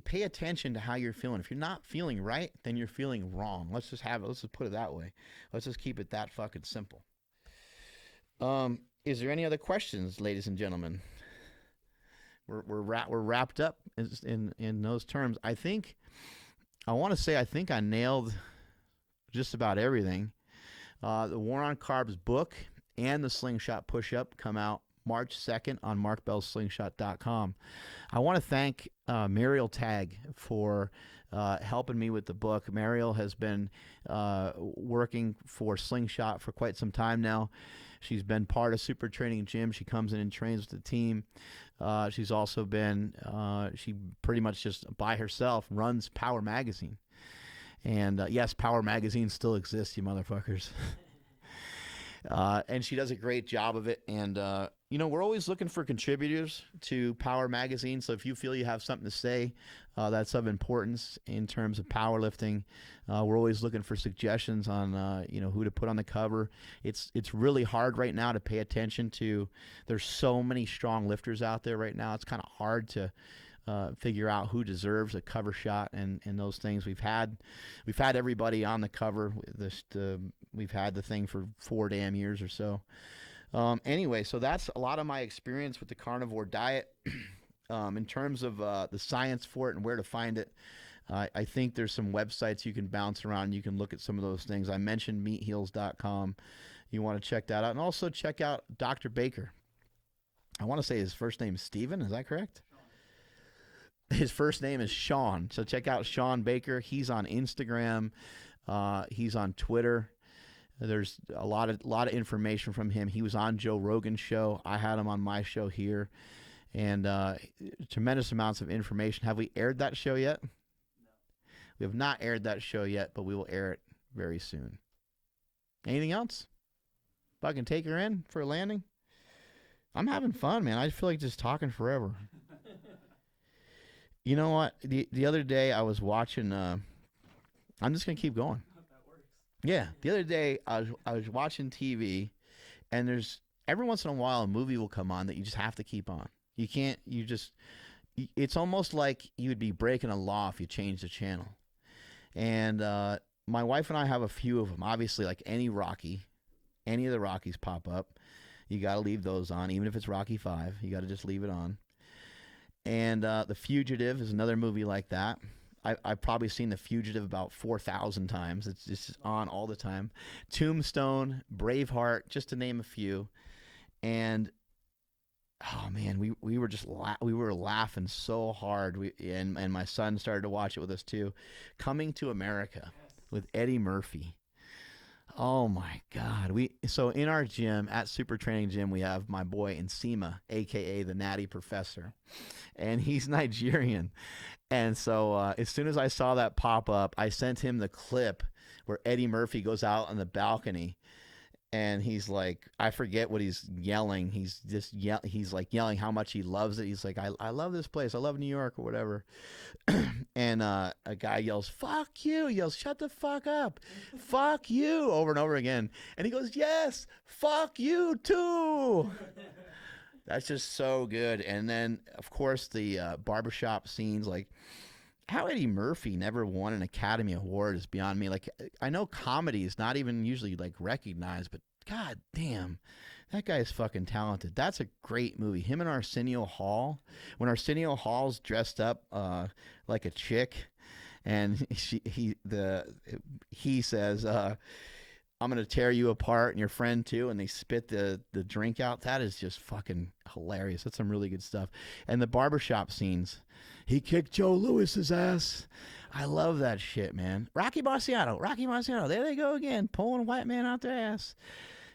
pay attention to how you're feeling. If you're not feeling right, then you're feeling wrong. Let's just put it that way. Let's just keep it that fucking simple. Is there any other questions, ladies and gentlemen? We're wrapped up in those terms. I think I nailed just about everything. The War on Carbs book and the Slingshot Push-Up come out March 2nd on markbellslingshot.com. I want to thank Mariel Tagg for helping me with the book. Mariel has been working for Slingshot for quite some time now. She's been part of Super Training Gym. She comes in and trains with the team. She's also been, she pretty much just by herself runs Power Magazine. And yes, Power Magazine still exists, you motherfuckers. And she does a great job of it. And, we're always looking for contributors to Power Magazine. So if you feel you have something to say that's of importance in terms of powerlifting, we're always looking for suggestions on, who to put on the cover. It's really hard right now to pay attention to. There's so many strong lifters out there right now. It's kind of hard to figure out who deserves a cover shot and those things. We've had everybody on the cover. We've had the thing for 4 damn years or so. Anyway, so that's a lot of my experience with the Carnivore Diet. In terms of the science for it and where to find it, I think there's some websites you can bounce around. You can look at some of those things. I mentioned meatheals.com. You want to check that out. And also check out Dr. Baker. I want to say his first name is Steven. Is that correct? His first name is Sean. So check out Sean Baker. He's on Instagram. He's on Twitter. There's a lot of information from him. He was on Joe Rogan's show. I had him on my show here. And tremendous amounts of information. Have we aired that show yet? No. We have not aired that show yet, but we will air it very soon. Anything else? If I can take her in for a landing? I'm having fun, man. I feel like just talking forever. You know what? The other day I was watching. I'm just gonna keep going. That works. Yeah. The other day I was watching TV, and there's every once in a while a movie will come on that you just have to keep on. You can't. It's almost like you would be breaking a law if you change the channel. And my wife and I have a few of them. Obviously, like any of the Rockies pop up, you got to leave those on. Even if it's Rocky 5, you got to just leave it on. And The Fugitive is another movie like that. I've probably seen The Fugitive about 4,000 times. It's just on all the time. Tombstone, Braveheart, just to name a few. And oh man, we were just we were laughing so hard. And my son started to watch it with us too. Coming to America with Eddie Murphy. Oh my God. So in our gym at Super Training Gym, we have my boy Nsima, aka the Natty Professor, and he's Nigerian. And so as soon as I saw that pop up, I sent him the clip where Eddie Murphy goes out on the balcony. And he's like, I forget what he's yelling. He's just he's like yelling how much he loves it. He's like, I love this place. I love New York or whatever. And a guy yells, fuck you. He yells, shut the fuck up. Fuck you, over and over again. And he goes, yes, fuck you too. That's just so good. And then, of course, the barbershop scenes, like how Eddie Murphy never won an Academy Award is beyond me. Like, I know comedy is not even usually like recognized, but god damn, that guy is fucking talented. That's a great movie. Him and Arsenio Hall. When Arsenio Hall's dressed up like a chick, and he says, I'm gonna tear you apart and your friend too, and they spit the drink out. That is just fucking hilarious. That's some really good stuff. And the barbershop scenes. He kicked Joe Louis's ass. I love that shit, man. Rocky Marciano. There they go again, pulling a white man out their ass.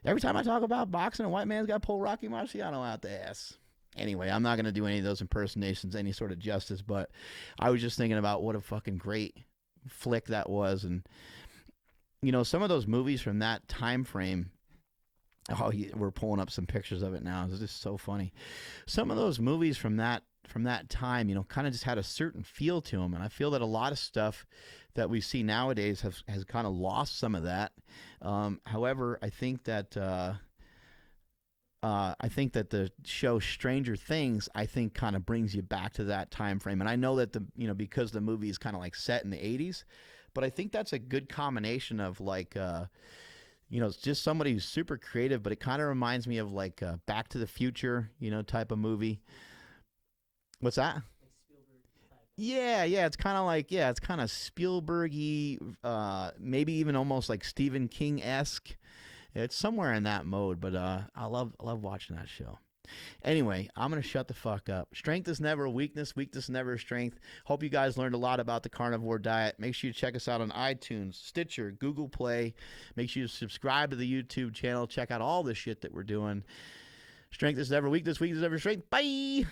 Every time I talk about boxing, a white man's got to pull Rocky Marciano out the ass. Anyway, I'm not going to do any of those impersonations any sort of justice, but I was just thinking about what a fucking great flick that was. And, you know, some of those movies from that time frame, we're pulling up some pictures of it now. It's just so funny. Some of those movies from that time, you know, kind of just had a certain feel to them. And I feel that a lot of stuff that we see nowadays has kind of lost some of that. However, I think that the show Stranger Things, I think, kind of brings you back to that time frame. And I know that because the movie is kind of like set in the 80s, but I think that's a good combination of like, it's just somebody who's super creative, but it kind of reminds me of like Back to the Future, type of movie. What's that? Like Spielberg type. Yeah, it's kind of like, it's kind of Spielberg-y, maybe even almost like Stephen King-esque. It's somewhere in that mode, but I love watching that show. Anyway, I'm going to shut the fuck up. Strength is never a weakness. Weakness is never a strength. Hope you guys learned a lot about the carnivore diet. Make sure you check us out on iTunes, Stitcher, Google Play. Make sure you subscribe to the YouTube channel. Check out all the shit that we're doing. Strength is never weakness. Weakness is never strength. Bye!